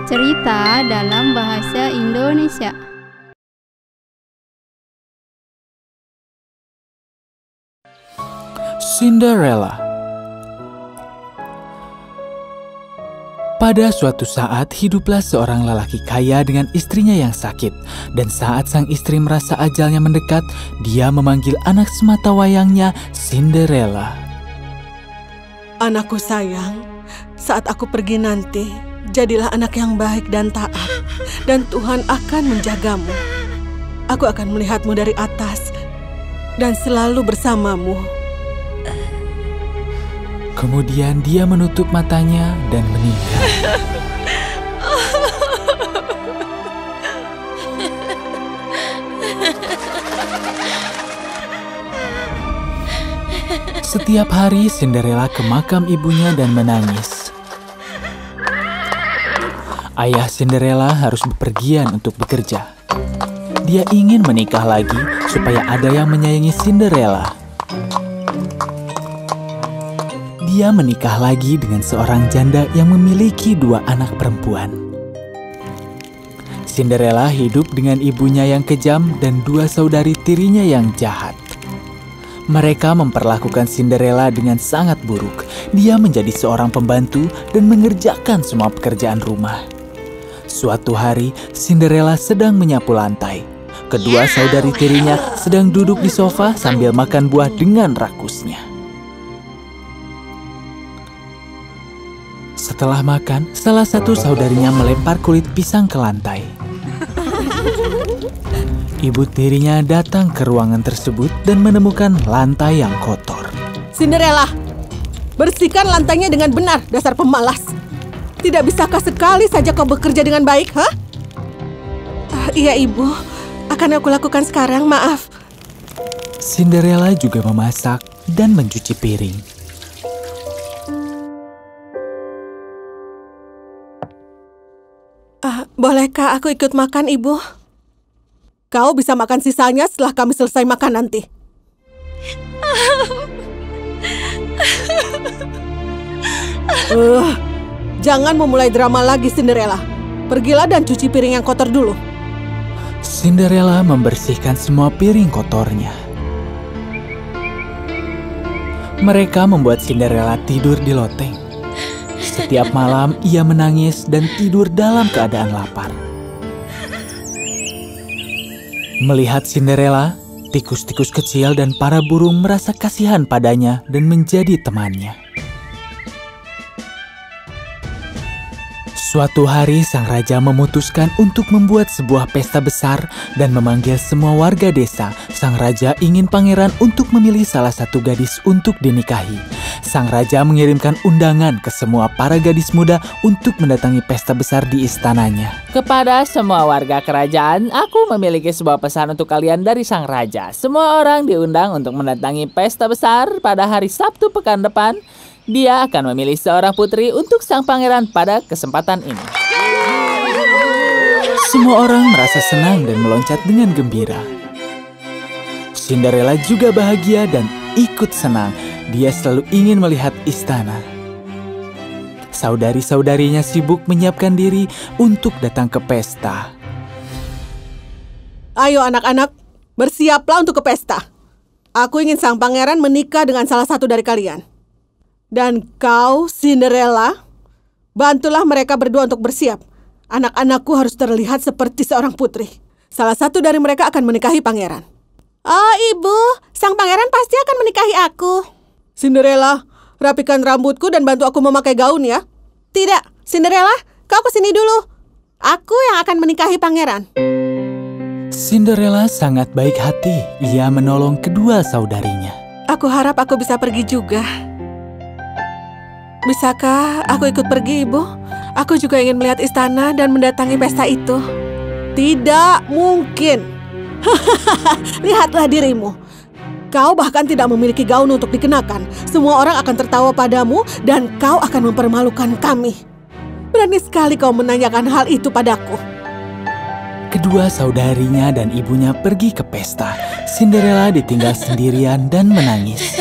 Cerita dalam bahasa Indonesia. Cinderella. Pada suatu saat hiduplah seorang lelaki kaya dengan istrinya yang sakit. Dan saat sang istri merasa ajalnya mendekat, dia memanggil anak sematawayangnya Cinderella. Anakku sayang, saat aku pergi nanti, jadilah anak yang baik dan taat, dan Tuhan akan menjagamu. Aku akan melihatmu dari atas dan selalu bersamamu. Kemudian dia menutup matanya dan meninggal. Setiap hari Cinderella ke makam ibunya dan menangis. Ayah Cinderella harus bepergian untuk bekerja. Dia ingin menikah lagi supaya ada yang menyayangi Cinderella. Dia menikah lagi dengan seorang janda yang memiliki 2 anak perempuan. Cinderella hidup dengan ibunya yang kejam dan 2 saudari tirinya yang jahat. Mereka memperlakukan Cinderella dengan sangat buruk. Dia menjadi seorang pembantu dan mengerjakan semua pekerjaan rumah. Suatu hari, Cinderella sedang menyapu lantai. Kedua saudari tirinya sedang duduk di sofa sambil makan buah dengan rakusnya. Setelah makan, salah satu saudarinya melempar kulit pisang ke lantai. Ibu tirinya datang ke ruangan tersebut dan menemukan lantai yang kotor. Cinderella, bersihkan lantainya dengan benar, dasar pemalas. Tidak bisakah sekali saja kau bekerja dengan baik, ha? Iya, Ibu. Akan aku lakukan sekarang, maaf. Cinderella juga memasak dan mencuci piring. Bolehkah aku ikut makan, Ibu? Kau bisa makan sisanya setelah kami selesai makan nanti. Jangan memulai drama lagi, Cinderella. Pergilah dan cuci piring yang kotor dulu. Cinderella membersihkan semua piring kotornya. Mereka membuat Cinderella tidur di loteng. Setiap malam ia menangis dan tidur dalam keadaan lapar. Melihat Cinderella, tikus-tikus kecil dan para burung merasa kasihan padanya dan menjadi temannya. Suatu hari sang raja memutuskan untuk membuat sebuah pesta besar dan memanggil semua warga desa. Sang raja ingin pangeran untuk memilih salah satu gadis untuk dinikahi. Sang raja mengirimkan undangan ke semua para gadis muda untuk mendatangi pesta besar di istananya. Kepada semua warga kerajaan, aku memiliki sebuah pesan untuk kalian dari sang raja. Semua orang diundang untuk mendatangi pesta besar pada hari Sabtu pekan depan. Dia akan memilih seorang putri untuk sang pangeran pada kesempatan ini. Semua orang merasa senang dan meloncat dengan gembira. Cinderella juga bahagia dan ikut senang. Dia selalu ingin melihat istana. Saudari-saudarinya sibuk menyiapkan diri untuk datang ke pesta. Ayo anak-anak, bersiaplah untuk ke pesta. Aku ingin sang pangeran menikah dengan salah satu dari kalian. Dan kau, Cinderella, bantulah mereka berdua untuk bersiap. Anak-anakku harus terlihat seperti seorang putri. Salah satu dari mereka akan menikahi pangeran. Oh, Ibu, sang pangeran pasti akan menikahi aku. Cinderella, rapikan rambutku dan bantu aku memakai gaun ya. Tidak, Cinderella, kau kesini dulu. Aku yang akan menikahi pangeran. Cinderella sangat baik hati. Ia menolong kedua saudarinya. Aku harap aku bisa pergi juga. Bisakah aku ikut pergi, Ibu? Aku juga ingin melihat istana dan mendatangi pesta itu. Tidak mungkin. Lihatlah dirimu. Kau bahkan tidak memiliki gaun untuk dikenakan. Semua orang akan tertawa padamu dan kau akan mempermalukan kami. Berani sekali kau menanyakan hal itu padaku. Kedua saudarinya dan ibunya pergi ke pesta. Cinderella ditinggal sendirian dan menangis.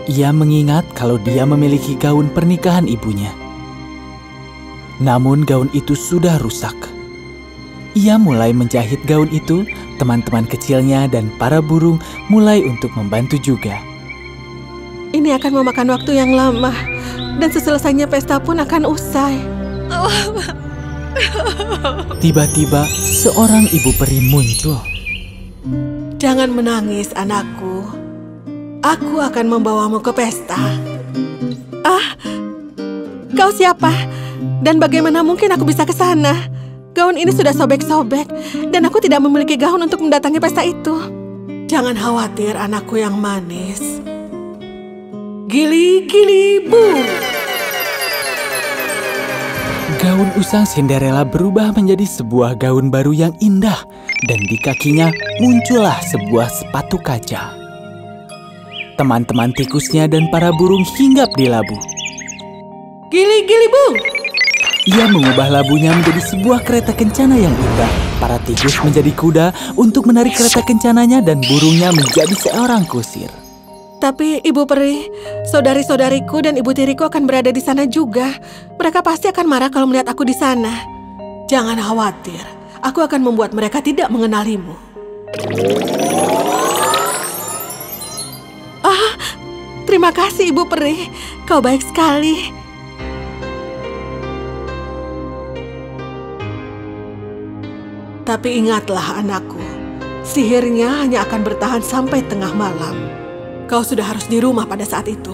Ia mengingat kalau dia memiliki gaun pernikahan ibunya. Namun gaun itu sudah rusak. Ia mulai menjahit gaun itu, teman-teman kecilnya dan para burung mulai untuk membantu juga. Ini akan memakan waktu yang lama, dan seselesainya pesta pun akan usai. Tiba-tiba, seorang ibu peri muncul. Jangan menangis, anakku. Aku akan membawamu ke pesta. Kau siapa? Dan bagaimana mungkin aku bisa ke sana? Gaun ini sudah sobek-sobek, dan aku tidak memiliki gaun untuk mendatangi pesta itu. Jangan khawatir, anakku yang manis. Gili-gili bu. Gaun usang Cinderella berubah menjadi sebuah gaun baru yang indah, dan di kakinya muncullah sebuah sepatu kaca. Teman-teman tikusnya dan para burung hinggap di labu. Gili-gili bu. Ia mengubah labunya menjadi sebuah kereta kencana yang indah. Para tikus menjadi kuda untuk menarik kereta kencananya dan burungnya menjadi seorang kusir. Tapi Ibu Peri, saudari-saudariku dan ibu tiriku akan berada di sana juga. Mereka pasti akan marah kalau melihat aku di sana. Jangan khawatir, aku akan membuat mereka tidak mengenalimu. Terima kasih Ibu Peri, kau baik sekali. Tapi ingatlah anakku, sihirnya hanya akan bertahan sampai tengah malam. Kau sudah harus di rumah pada saat itu.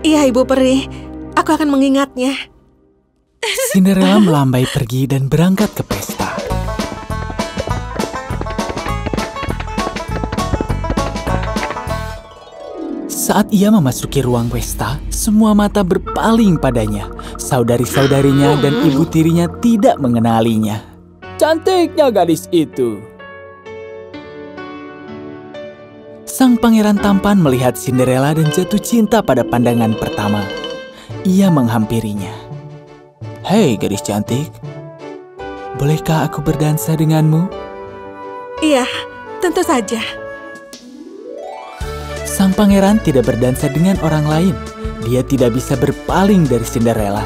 Iya Ibu Peri, aku akan mengingatnya. Cinderella melambai pergi dan berangkat ke pesta. Saat ia memasuki ruang pesta, semua mata berpaling padanya. Saudari-saudarinya dan ibu tirinya tidak mengenalinya. Cantiknya gadis itu. Sang pangeran tampan melihat Cinderella dan jatuh cinta pada pandangan pertama. Ia menghampirinya. Hei gadis cantik, bolehkah aku berdansa denganmu? Iya, tentu saja. Sang pangeran tidak berdansa dengan orang lain. Dia tidak bisa berpaling dari Cinderella.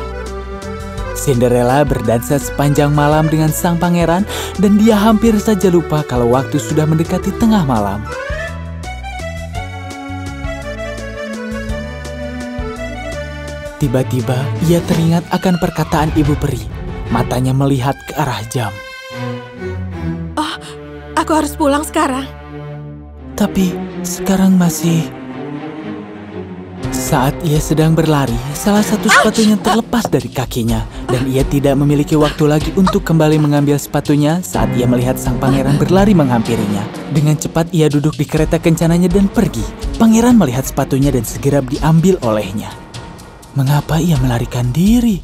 Cinderella berdansa sepanjang malam dengan sang pangeran dan dia hampir saja lupa kalau waktu sudah mendekati tengah malam. Tiba-tiba ia teringat akan perkataan Ibu Peri. Matanya melihat ke arah jam. Aku harus pulang sekarang. Tapi sekarang masih... Saat ia sedang berlari, salah satu sepatunya terlepas dari kakinya dan ia tidak memiliki waktu lagi untuk kembali mengambil sepatunya saat ia melihat sang pangeran berlari menghampirinya. Dengan cepat ia duduk di kereta kencananya dan pergi. Pangeran melihat sepatunya dan segera diambil olehnya. Mengapa ia melarikan diri?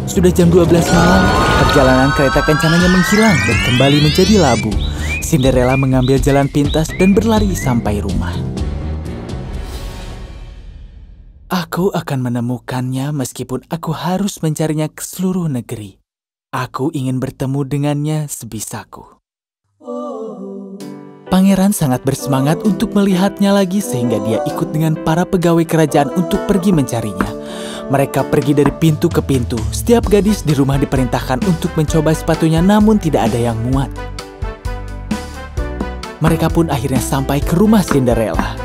Sudah jam 12 malam, perjalanan kereta kencananya menghilang dan kembali menjadi labu. Cinderella mengambil jalan pintas dan berlari sampai rumah. Aku akan menemukannya meskipun aku harus mencarinya ke seluruh negeri. Aku ingin bertemu dengannya sebisaku. Pangeran sangat bersemangat untuk melihatnya lagi sehingga dia ikut dengan para pegawai kerajaan untuk pergi mencarinya. Mereka pergi dari pintu ke pintu. Setiap gadis di rumah diperintahkan untuk mencoba sepatunya namun tidak ada yang muat. Mereka pun akhirnya sampai ke rumah Cinderella.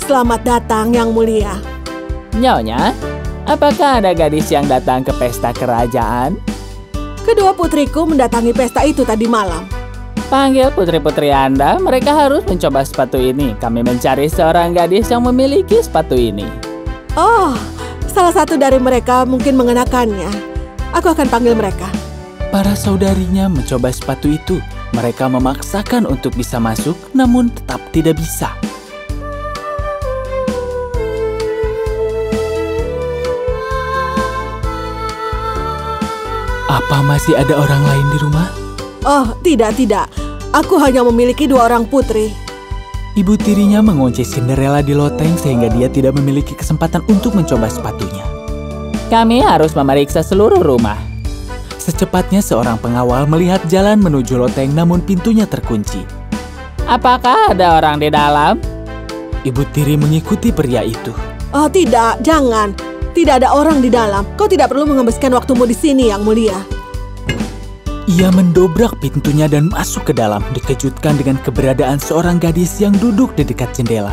Selamat datang yang mulia. Nyonya, apakah ada gadis yang datang ke pesta kerajaan? Kedua putriku mendatangi pesta itu tadi malam. Panggil putri-putri Anda, mereka harus mencoba sepatu ini. Kami mencari seorang gadis yang memiliki sepatu ini. Oh, salah satu dari mereka mungkin mengenakannya. Aku akan panggil mereka. Para saudarinya mencoba sepatu itu. Mereka memaksakan untuk bisa masuk, namun tetap tidak bisa. Apa masih ada orang lain di rumah? Oh, tidak. Aku hanya memiliki 2 orang putri. Ibu tirinya mengunci Cinderella di loteng sehingga dia tidak memiliki kesempatan untuk mencoba sepatunya. Kami harus memeriksa seluruh rumah. Secepatnya seorang pengawal melihat jalan menuju loteng namun pintunya terkunci. Apakah ada orang di dalam? Ibu tiri mengikuti pria itu. Oh tidak, jangan. Tidak ada orang di dalam. Kau tidak perlu menghabiskan waktumu di sini, Yang Mulia. Ia mendobrak pintunya dan masuk ke dalam, dikejutkan dengan keberadaan seorang gadis yang duduk di dekat jendela.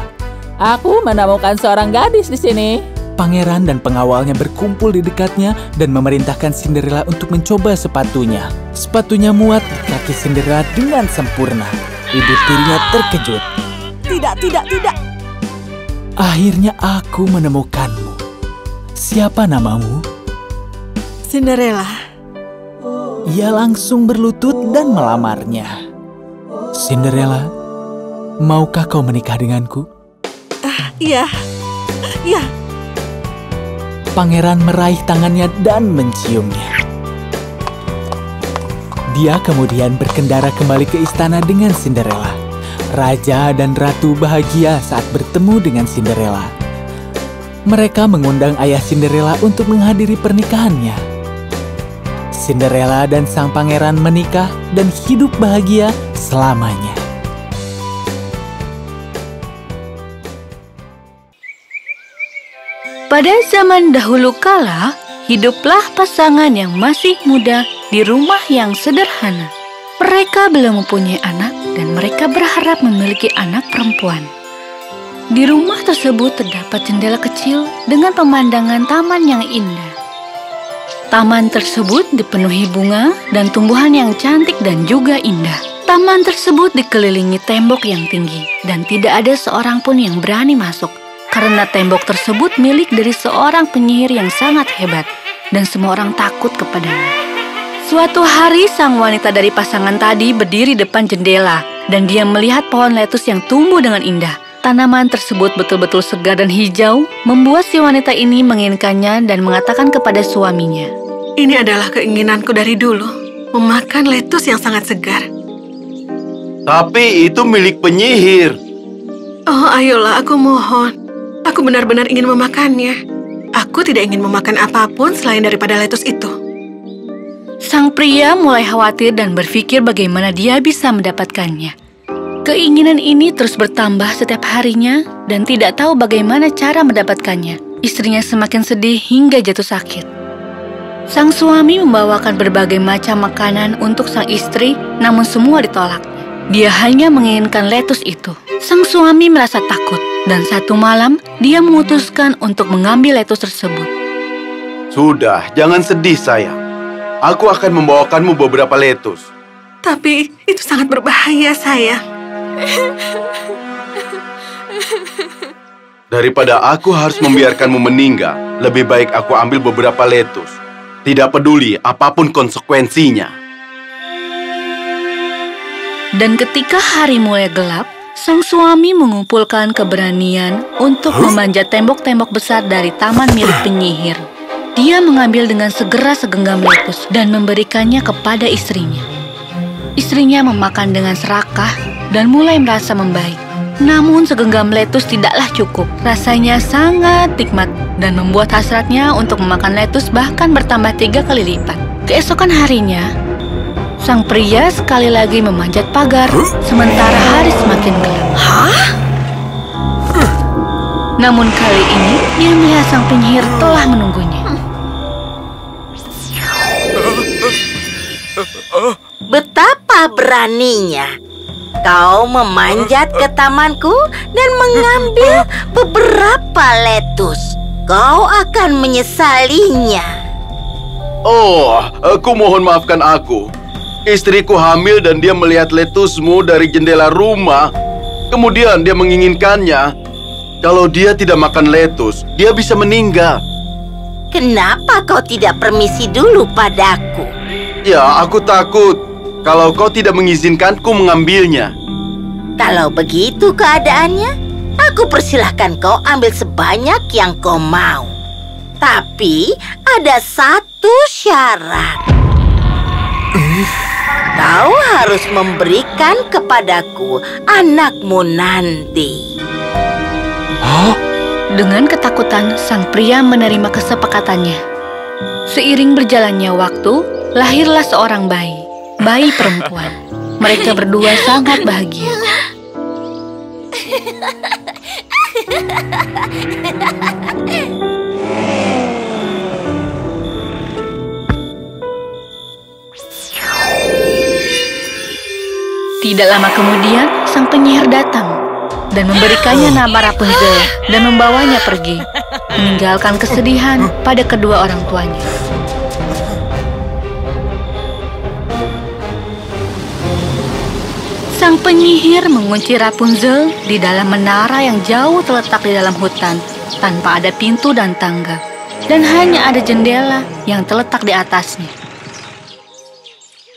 Aku menemukan seorang gadis di sini. Pangeran dan pengawalnya berkumpul di dekatnya dan memerintahkan Cinderella untuk mencoba sepatunya. Sepatunya muat di kaki Cinderella dengan sempurna. Ibu tirinya terkejut. Tidak, tidak, tidak. Akhirnya aku menemukanmu. Siapa namamu? Cinderella. Ia langsung berlutut dan melamarnya. Cinderella, maukah kau menikah denganku? Iya, iya. Pangeran meraih tangannya dan menciumnya. Dia kemudian berkendara kembali ke istana dengan Cinderella. Raja dan ratu bahagia saat bertemu dengan Cinderella. Mereka mengundang ayah Cinderella untuk menghadiri pernikahannya. Cinderella dan sang pangeran menikah dan hidup bahagia selamanya. Pada zaman dahulu kala, hiduplah pasangan yang masih muda di rumah yang sederhana. Mereka belum mempunyai anak dan mereka berharap memiliki anak perempuan. Di rumah tersebut terdapat jendela kecil dengan pemandangan taman yang indah. Taman tersebut dipenuhi bunga dan tumbuhan yang cantik dan juga indah. Taman tersebut dikelilingi tembok yang tinggi dan tidak ada seorang pun yang berani masuk. Karena tembok tersebut milik dari seorang penyihir yang sangat hebat dan semua orang takut kepadanya. Suatu hari sang wanita dari pasangan tadi berdiri depan jendela dan dia melihat pohon lettuce yang tumbuh dengan indah. Tanaman tersebut betul-betul segar dan hijau, membuat si wanita ini menginginkannya dan mengatakan kepada suaminya, Ini adalah keinginanku dari dulu, memakan lettuce yang sangat segar. Tapi itu milik penyihir. Oh, ayolah, aku mohon. Aku benar-benar ingin memakannya. Aku tidak ingin memakan apapun selain daripada lettuce itu. Sang pria mulai khawatir dan berpikir bagaimana dia bisa mendapatkannya. Keinginan ini terus bertambah setiap harinya dan tidak tahu bagaimana cara mendapatkannya. Istrinya semakin sedih hingga jatuh sakit. Sang suami membawakan berbagai macam makanan untuk sang istri, namun semua ditolak. Dia hanya menginginkan lettuce itu. Sang suami merasa takut, dan satu malam dia memutuskan untuk mengambil lettuce tersebut. Sudah, jangan sedih sayang. Aku akan membawakanmu beberapa lettuce. Tapi itu sangat berbahaya, sayang. Daripada aku harus membiarkanmu meninggal, lebih baik aku ambil beberapa lettuce. Tidak peduli apapun konsekuensinya. Dan ketika hari mulai gelap, sang suami mengumpulkan keberanian untuk memanjat tembok-tembok besar dari taman milik penyihir. Dia mengambil dengan segera segenggam lettuce dan memberikannya kepada istrinya. Istrinya memakan dengan serakah dan mulai merasa membaik. Namun segenggam lettuce tidaklah cukup. Rasanya sangat nikmat dan membuat hasratnya untuk memakan lettuce bahkan bertambah 3 kali lipat. Keesokan harinya, sang pria sekali lagi memanjat pagar, sementara hari semakin gelap. Namun kali ini, dia melihat sang penyihir telah menunggunya. Betapa beraninya kau memanjat ke tamanku dan mengambil beberapa lettuce. Kau akan menyesalinya. Oh, aku mohon maafkan aku. Istriku hamil dan dia melihat lettucemu dari jendela rumah. Kemudian dia menginginkannya. Kalau dia tidak makan lettuce, dia bisa meninggal. Kenapa kau tidak permisi dulu padaku? Ya, aku takut kalau kau tidak mengizinkanku mengambilnya. Kalau begitu keadaannya, aku persilahkan kau ambil sebanyak yang kau mau. Tapi ada satu syarat. Kau harus memberikan kepadaku anakmu nanti. Dengan ketakutan, sang pria menerima kesepakatannya. Seiring berjalannya waktu, lahirlah seorang bayi perempuan. Mereka berdua sangat bahagia. Tidak lama kemudian, sang penyihir datang dan memberikannya nama Rapunzel dan membawanya pergi, meninggalkan kesedihan pada kedua orang tuanya. Sang penyihir mengunci Rapunzel di dalam menara yang jauh terletak di dalam hutan, tanpa ada pintu dan tangga, dan hanya ada jendela yang terletak di atasnya.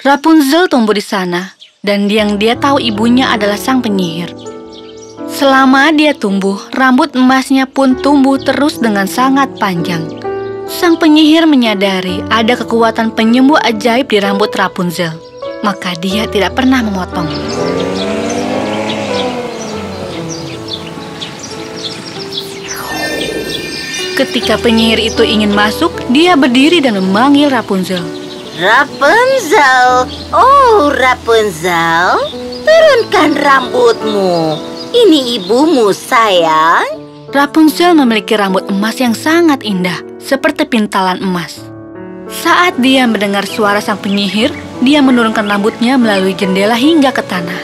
Rapunzel tumbuh di sana, dan yang dia tahu ibunya adalah sang penyihir. Selama dia tumbuh, rambut emasnya pun tumbuh terus dengan sangat panjang. Sang penyihir menyadari ada kekuatan penyembuh ajaib di rambut Rapunzel, maka dia tidak pernah memotongnya. Ketika penyihir itu ingin masuk, dia berdiri dan memanggil Rapunzel. Rapunzel, oh Rapunzel, turunkan rambutmu. Ini ibumu, sayang. Rapunzel memiliki rambut emas yang sangat indah, seperti pintalan emas. Saat dia mendengar suara sang penyihir, dia menurunkan rambutnya melalui jendela hingga ke tanah.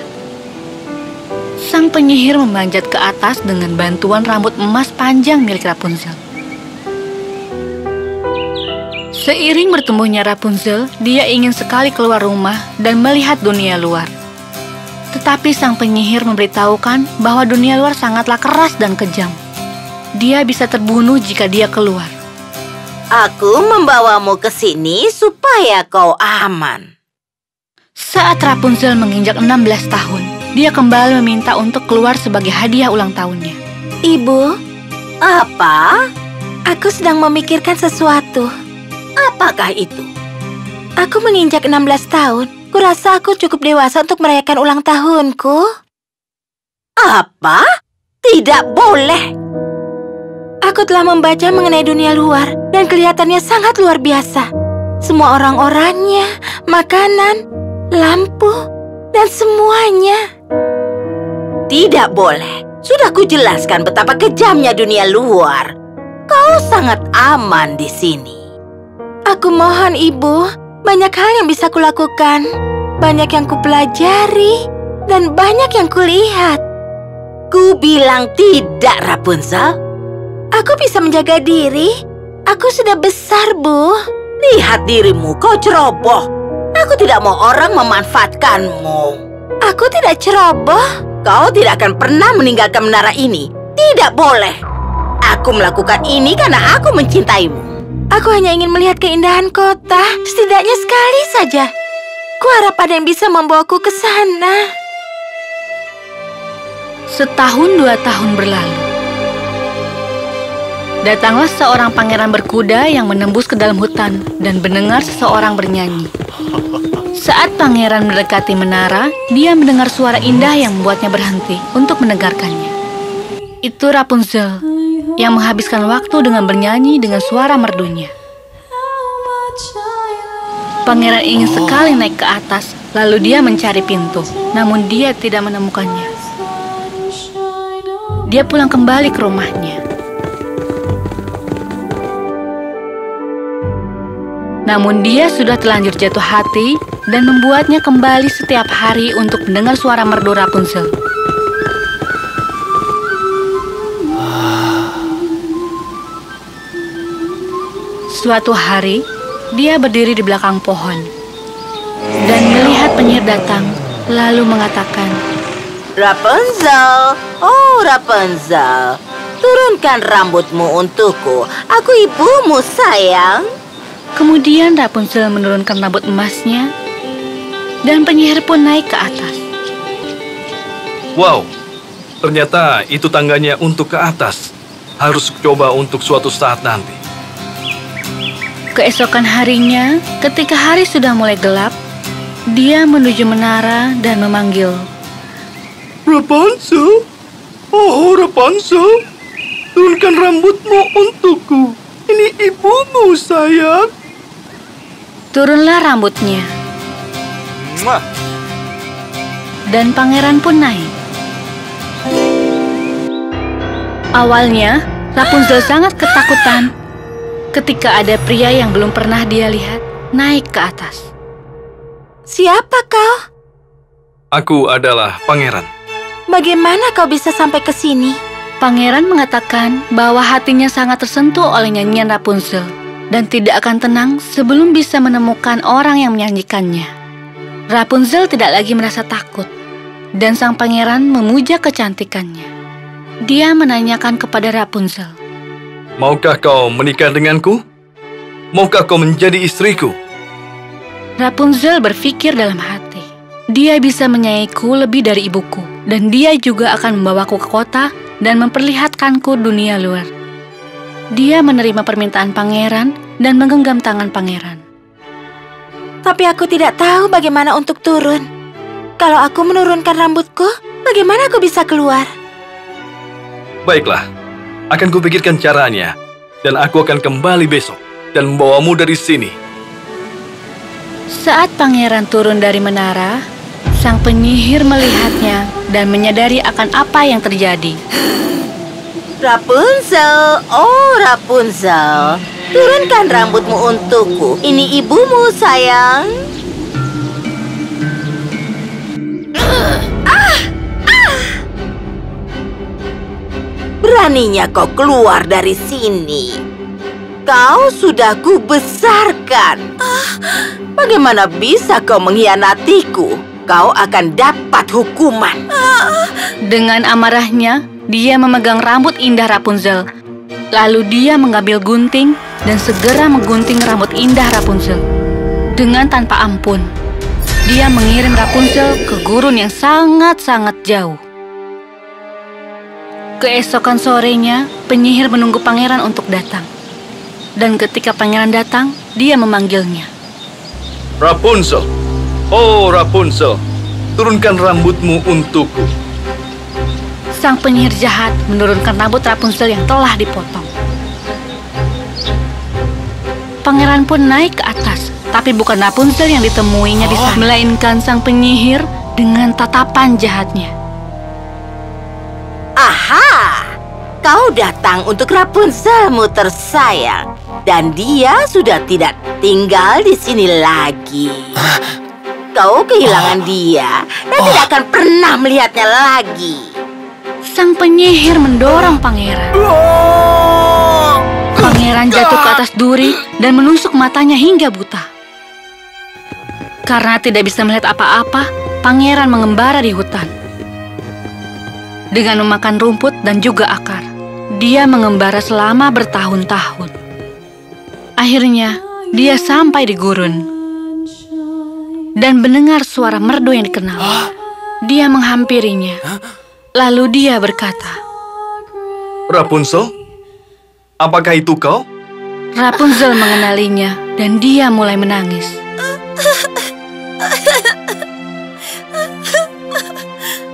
Sang penyihir memanjat ke atas dengan bantuan rambut emas panjang milik Rapunzel. Seiring bertumbuhnya Rapunzel, dia ingin sekali keluar rumah dan melihat dunia luar. Tetapi sang penyihir memberitahukan bahwa dunia luar sangatlah keras dan kejam. Dia bisa terbunuh jika dia keluar. Aku membawamu ke sini supaya kau aman. Saat Rapunzel menginjak 16 tahun, dia kembali meminta untuk keluar sebagai hadiah ulang tahunnya. Ibu, apa? Aku sedang memikirkan sesuatu. Apakah itu? Aku menginjak 16 tahun. Kurasa aku cukup dewasa untuk merayakan ulang tahunku. Apa? Tidak boleh. Aku telah membaca mengenai dunia luar dan kelihatannya sangat luar biasa. Semua orang-orangnya, makanan, lampu, dan semuanya. Tidak boleh. Sudah kujelaskan betapa kejamnya dunia luar. Kau sangat aman di sini. Aku mohon, Ibu. Banyak hal yang bisa kulakukan. Banyak yang kupelajari. Dan banyak yang kulihat. Ku bilang tidak, Rapunzel. Aku bisa menjaga diri. Aku sudah besar, Bu. Lihat dirimu, kau ceroboh. Aku tidak mau orang memanfaatkanmu. Aku tidak ceroboh. Kau tidak akan pernah meninggalkan menara ini. Tidak boleh. Aku melakukan ini karena aku mencintaimu. Aku hanya ingin melihat keindahan kota. Setidaknya sekali saja. Kuharap ada yang bisa membawaku ke sana. Setahun 2 tahun berlalu. Datanglah seorang pangeran berkuda yang menembus ke dalam hutan dan mendengar seseorang bernyanyi. Saat pangeran mendekati menara, dia mendengar suara indah yang membuatnya berhenti untuk mendengarkannya. Itu Rapunzel yang menghabiskan waktu dengan bernyanyi dengan suara merdunya. Pangeran ingin sekali naik ke atas, lalu dia mencari pintu, namun dia tidak menemukannya. Dia pulang kembali ke rumahnya. Namun dia sudah terlanjur jatuh hati dan membuatnya kembali setiap hari untuk mendengar suara merdu Rapunzel. Suatu hari, dia berdiri di belakang pohon dan melihat penyihir datang, lalu mengatakan, Rapunzel, oh Rapunzel, turunkan rambutmu untukku. Aku ibumu, sayang. Kemudian Rapunzel menurunkan rambut emasnya dan penyihir pun naik ke atas. Wow, ternyata itu tangganya untuk ke atas. Harus coba untuk suatu saat nanti. Keesokan harinya, ketika hari sudah mulai gelap, dia menuju menara dan memanggil, Rapunzel, oh Rapunzel, turunkan rambutmu untukku. Ini ibumu, sayang. Turunlah rambutnya. Dan pangeran pun naik. Awalnya, Rapunzel sangat ketakutan ketika ada pria yang belum pernah dia lihat naik ke atas. Siapa kau? Aku adalah pangeran. Bagaimana kau bisa sampai ke sini? Pangeran mengatakan bahwa hatinya sangat tersentuh oleh nyanyian Rapunzel dan tidak akan tenang sebelum bisa menemukan orang yang menyanyikannya. Rapunzel tidak lagi merasa takut, dan sang pangeran memuja kecantikannya. Dia menanyakan kepada Rapunzel, Maukah kau menikah denganku? Maukah kau menjadi istriku? Rapunzel berpikir dalam hati, dia bisa menyayangiku lebih dari ibuku, dan dia juga akan membawaku ke kota dan memperlihatkanku dunia luar. Dia menerima permintaan pangeran dan menggenggam tangan pangeran. Tapi aku tidak tahu bagaimana untuk turun. Kalau aku menurunkan rambutku, bagaimana aku bisa keluar? Baiklah, akan kupikirkan caranya, dan aku akan kembali besok dan membawamu dari sini. Saat pangeran turun dari menara, sang penyihir melihatnya dan menyadari akan apa yang terjadi. Rapunzel, oh Rapunzel, turunkan rambutmu untukku. Ini ibumu, sayang. Beraninya kau keluar dari sini. Kau sudah kubesarkan. Bagaimana bisa kau mengkhianatiku? Kau akan dapat hukuman. Dengan amarahnya, dia memegang rambut indah Rapunzel. Lalu dia mengambil gunting dan segera menggunting rambut indah Rapunzel. Dengan tanpa ampun, dia mengirim Rapunzel ke gurun yang sangat-sangat jauh. Keesokan sorenya, penyihir menunggu pangeran untuk datang. Dan ketika pangeran datang, dia memanggilnya. Rapunzel, oh Rapunzel, turunkan rambutmu untukku. Sang penyihir jahat menurunkan rambut Rapunzel yang telah dipotong. Pangeran pun naik ke atas, tapi bukan Rapunzel yang ditemuinya di sana, melainkan sang penyihir dengan tatapan jahatnya. Aha, kau datang untuk Rapunzelmu tersayang, dan dia sudah tidak tinggal di sini lagi. Kau kehilangan dia dan tidak akan pernah melihatnya lagi. Sang penyihir mendorong pangeran. Pangeran jatuh ke atas duri dan menusuk matanya hingga buta. Karena tidak bisa melihat apa-apa, pangeran mengembara di hutan. Dengan memakan rumput dan juga akar, dia mengembara selama bertahun-tahun. Akhirnya, dia sampai di gurun dan mendengar suara merdu yang dikenal. Dia menghampirinya. Lalu dia berkata, Rapunzel, apakah itu kau? Rapunzel mengenalinya dan dia mulai menangis.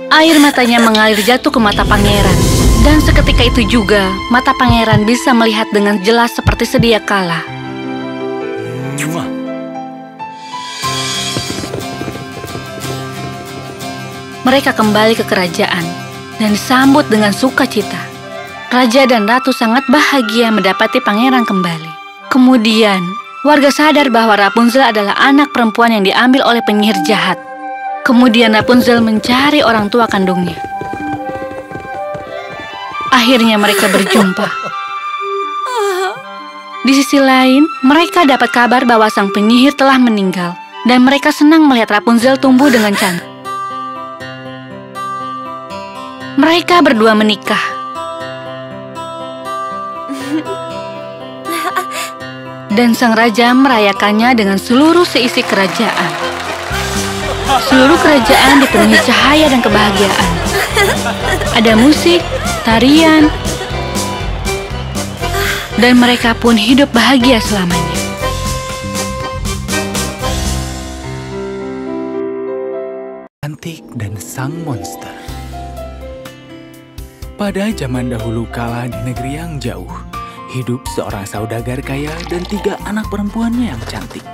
Air matanya mengalir jatuh ke mata pangeran. Dan seketika itu juga, mata pangeran bisa melihat dengan jelas seperti sedia kala. Mereka kembali ke kerajaan dan disambut dengan sukacita. Raja dan ratu sangat bahagia mendapati pangeran kembali. Kemudian, warga sadar bahwa Rapunzel adalah anak perempuan yang diambil oleh penyihir jahat. Kemudian Rapunzel mencari orang tua kandungnya. Akhirnya mereka berjumpa. Di sisi lain, mereka dapat kabar bahwa sang penyihir telah meninggal, dan mereka senang melihat Rapunzel tumbuh dengan cantik. Mereka berdua menikah. Dan sang raja merayakannya dengan seluruh seisi kerajaan. Seluruh kerajaan dipenuhi cahaya dan kebahagiaan. Ada musik, tarian, dan mereka pun hidup bahagia selamanya. Cantik dan sang monster. Pada zaman dahulu kala di negeri yang jauh, hidup seorang saudagar kaya dan 3 anak perempuannya yang cantik.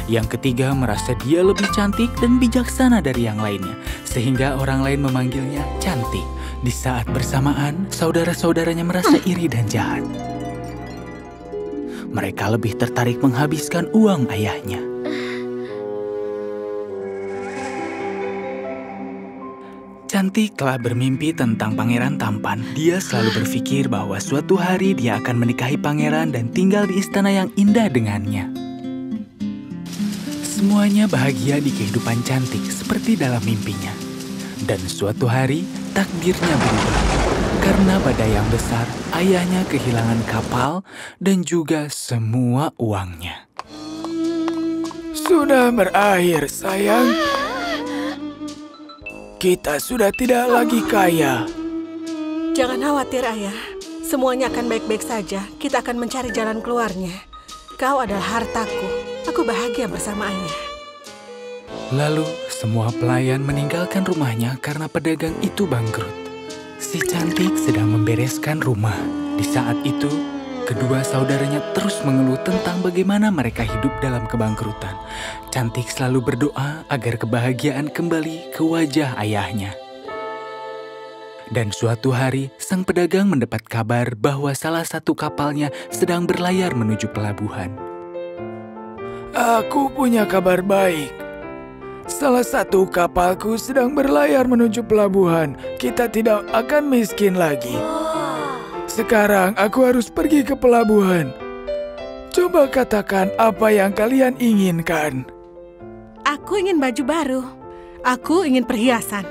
Yang ketiga merasa dia lebih cantik dan bijaksana dari yang lainnya, sehingga orang lain memanggilnya cantik. Di saat bersamaan, saudara-saudaranya merasa iri dan jahat. Mereka lebih tertarik menghabiskan uang ayahnya. Cantik telah bermimpi tentang pangeran tampan. Dia selalu berpikir bahwa suatu hari dia akan menikahi pangeran dan tinggal di istana yang indah dengannya. Semuanya bahagia di kehidupan Cantik seperti dalam mimpinya. Dan suatu hari, takdirnya berubah. Karena badai yang besar, ayahnya kehilangan kapal dan juga semua uangnya. Sudah berakhir, sayang. Kita sudah tidak lagi kaya. Jangan khawatir, Ayah. Semuanya akan baik-baik saja. Kita akan mencari jalan keluarnya. Kau adalah hartaku. Aku bahagia bersama Ayah. Lalu, semua pelayan meninggalkan rumahnya karena pedagang itu bangkrut. Si Cantik sedang membereskan rumah. Di saat itu, kedua saudaranya terus mengeluh tentang bagaimana mereka hidup dalam kebangkrutan. Cantik selalu berdoa agar kebahagiaan kembali ke wajah ayahnya. Dan suatu hari, sang pedagang mendapat kabar bahwa salah satu kapalnya sedang berlayar menuju pelabuhan. Aku punya kabar baik. Salah satu kapalku sedang berlayar menuju pelabuhan. Kita tidak akan miskin lagi. Sekarang aku harus pergi ke pelabuhan. Coba katakan apa yang kalian inginkan. Aku ingin baju baru. Aku ingin perhiasan.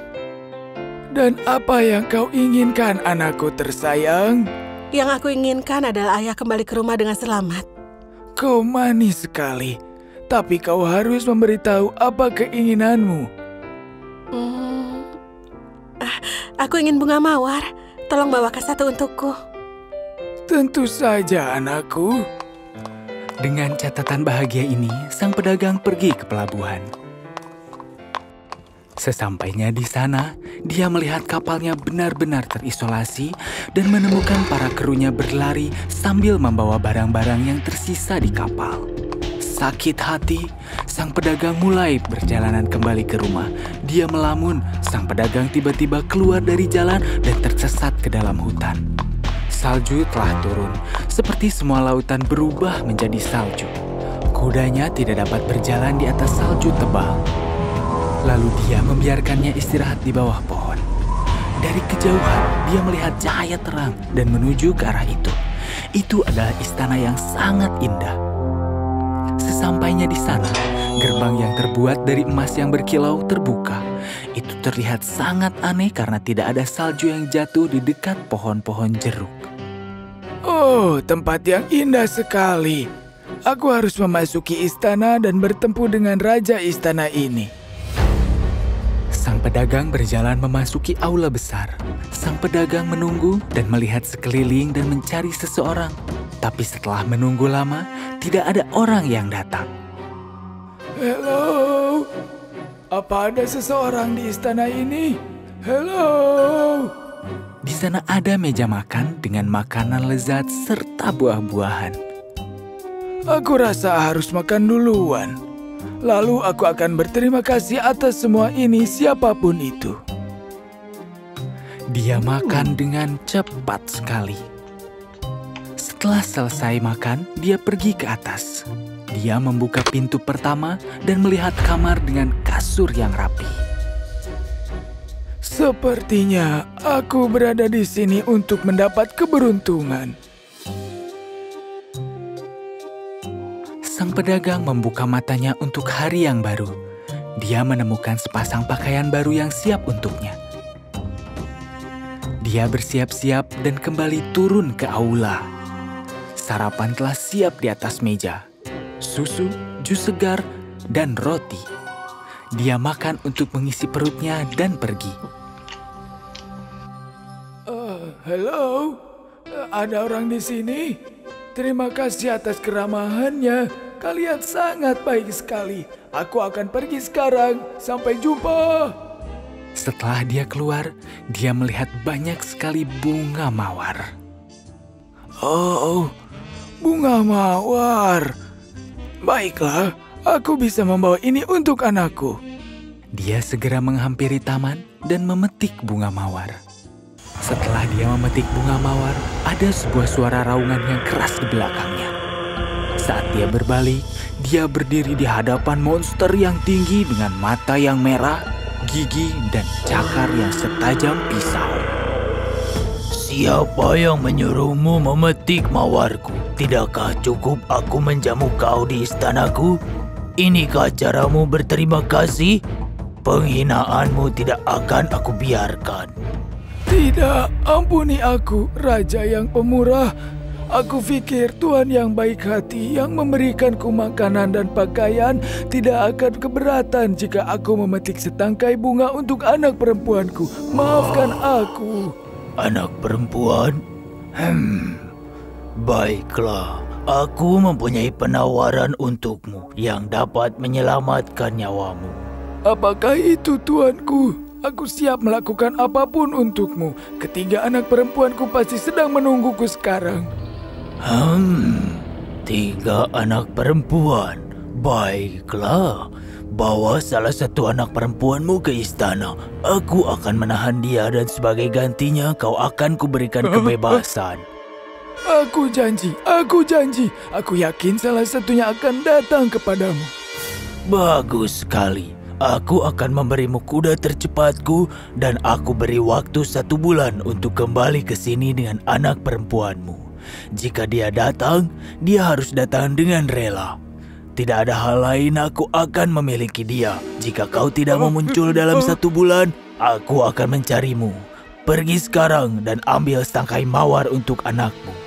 Dan apa yang kau inginkan, anakku tersayang? Yang aku inginkan adalah Ayah kembali ke rumah dengan selamat. Kau manis sekali. Tapi kau harus memberitahu apa keinginanmu. Aku ingin bunga mawar. Tolong bawakan satu untukku. Tentu saja, anakku. Dengan catatan bahagia ini, sang pedagang pergi ke pelabuhan. Sesampainya di sana, dia melihat kapalnya benar-benar terisolasi dan menemukan para krunya berlari sambil membawa barang-barang yang tersisa di kapal. Sakit hati, sang pedagang mulai perjalanan kembali ke rumah. Dia melamun, sang pedagang tiba-tiba keluar dari jalan dan tersesat ke dalam hutan. Salju telah turun, seperti semua lautan berubah menjadi salju. Kudanya tidak dapat berjalan di atas salju tebal. Lalu dia membiarkannya istirahat di bawah pohon. Dari kejauhan, dia melihat cahaya terang dan menuju ke arah itu. Itu adalah istana yang sangat indah. Sesampainya di sana, gerbang yang terbuat dari emas yang berkilau terbuka. Itu terlihat sangat aneh karena tidak ada salju yang jatuh di dekat pohon-pohon jeruk. Oh, tempat yang indah sekali. Aku harus memasuki istana dan bertemu dengan raja istana ini. Sang pedagang berjalan memasuki aula besar. Sang pedagang menunggu dan melihat sekeliling dan mencari seseorang. Tapi setelah menunggu lama, tidak ada orang yang datang. Halo, apa ada seseorang di istana ini? Halo. Di sana ada meja makan dengan makanan lezat serta buah-buahan. Aku rasa harus makan duluan. Lalu aku akan berterima kasih atas semua ini siapapun itu. Dia makan dengan cepat sekali. Setelah selesai makan, dia pergi ke atas. Dia membuka pintu pertama dan melihat kamar dengan kasur yang rapi. Sepertinya aku berada di sini untuk mendapat keberuntungan. Sang pedagang membuka matanya untuk hari yang baru. Dia menemukan sepasang pakaian baru yang siap untuknya. Dia bersiap-siap dan kembali turun ke aula. Sarapan telah siap di atas meja. Susu, jus segar, dan roti. Dia makan untuk mengisi perutnya dan pergi. Halo, ada orang di sini? Terima kasih atas keramahannya. Kalian sangat baik sekali. Aku akan pergi sekarang. Sampai jumpa. Setelah dia keluar, dia melihat banyak sekali bunga mawar. Oh, bunga mawar. Baiklah, aku bisa membawa ini untuk anakku. Dia segera menghampiri taman dan memetik bunga mawar. Setelah dia memetik bunga mawar, ada sebuah suara raungan yang keras di belakangnya. Saat dia berbalik, dia berdiri di hadapan monster yang tinggi dengan mata yang merah, gigi, dan cakar yang setajam pisau. Siapa yang menyuruhmu memetik mawarku? Tidakkah cukup aku menjamu kau di istanaku? Inikah caramu berterima kasih? Penghinaanmu tidak akan aku biarkan. Tidak, ampuni aku, Raja yang pemurah. Aku pikir Tuhan yang baik hati yang memberikanku makanan dan pakaian tidak akan keberatan jika aku memetik setangkai bunga untuk anak perempuanku. Maafkan aku. Anak perempuan? Baiklah, aku mempunyai penawaran untukmu yang dapat menyelamatkan nyawamu. Apakah itu, tuanku? Aku siap melakukan apapun untukmu. Ketiga anak perempuanku pasti sedang menungguku sekarang. 3 anak perempuan. Baiklah, bawa salah satu anak perempuanmu ke istana. Aku akan menahan dia dan sebagai gantinya kau akan kuberikan kebebasan. Aku janji. Aku yakin salah satunya akan datang kepadamu. Bagus sekali. Aku akan memberimu kuda tercepatku dan aku beri waktu 1 bulan untuk kembali ke sini dengan anak perempuanmu. Jika dia datang, dia harus datang dengan rela. Tidak ada hal lain, aku akan memiliki dia. Jika kau tidak mau muncul dalam 1 bulan, aku akan mencarimu. Pergi sekarang dan ambil setangkai mawar untuk anakmu.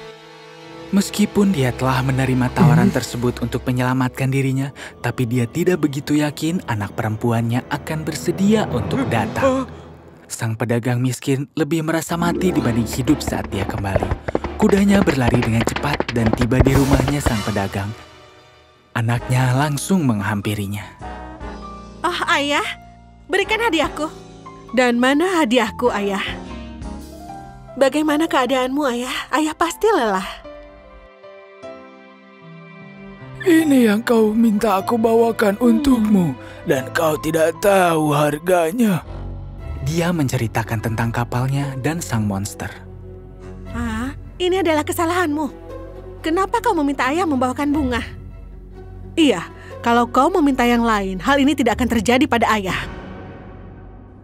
Meskipun dia telah menerima tawaran tersebut untuk menyelamatkan dirinya, tapi dia tidak begitu yakin anak perempuannya akan bersedia untuk datang. Sang pedagang miskin lebih merasa mati dibanding hidup saat dia kembali. Kudanya berlari dengan cepat dan tiba di rumahnya sang pedagang. Anaknya langsung menghampirinya. Oh, ayah, berikan hadiahku. Dan mana hadiahku, ayah? Bagaimana keadaanmu, ayah? Ayah pasti lelah. Ini yang kau minta aku bawakan untukmu, dan kau tidak tahu harganya. Dia menceritakan tentang kapalnya dan sang monster. Ini adalah kesalahanmu. Kenapa kau meminta ayah membawakan bunga? Iya, kalau kau meminta yang lain, hal ini tidak akan terjadi pada ayah.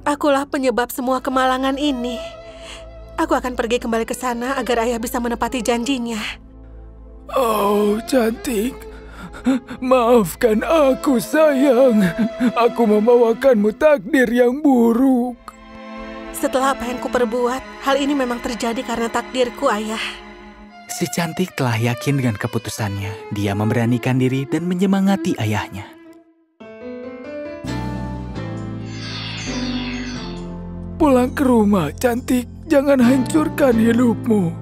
Akulah penyebab semua kemalangan ini. Aku akan pergi kembali ke sana agar ayah bisa menepati janjinya. Oh, cantik. Maafkan aku, sayang. Aku membawakanmu takdir yang buruk. Setelah apa yang kuperbuat, hal ini memang terjadi karena takdirku, ayah. Si cantik telah yakin dengan keputusannya. Dia memberanikan diri dan menyemangati ayahnya. Pulang ke rumah, cantik. Jangan hancurkan hidupmu.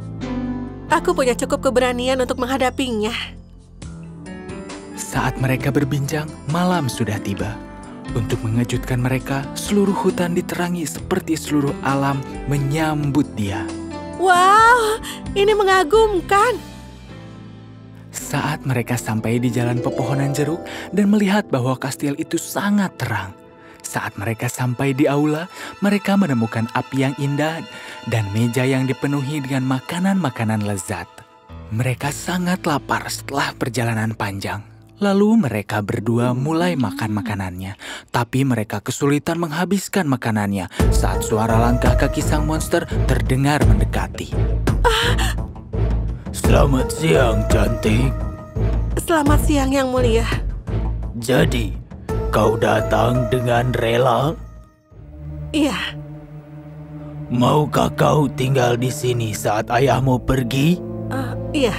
Aku punya cukup keberanian untuk menghadapinya. Saat mereka berbincang, malam sudah tiba. Untuk mengejutkan mereka, seluruh hutan diterangi seperti seluruh alam menyambut dia. Wow, ini mengagumkan. Saat mereka sampai di jalan pepohonan jeruk dan melihat bahwa kastil itu sangat terang. Saat mereka sampai di aula, mereka menemukan api yang indah dan meja yang dipenuhi dengan makanan-makanan lezat. Mereka sangat lapar setelah perjalanan panjang. Lalu mereka berdua mulai makan makanannya, tapi mereka kesulitan menghabiskan makanannya saat suara langkah kaki sang monster terdengar mendekati. Selamat siang, cantik. Selamat siang, Yang Mulia. Jadi, kau datang dengan rela? Iya. Maukah kau tinggal di sini saat ayahmu pergi? Iya.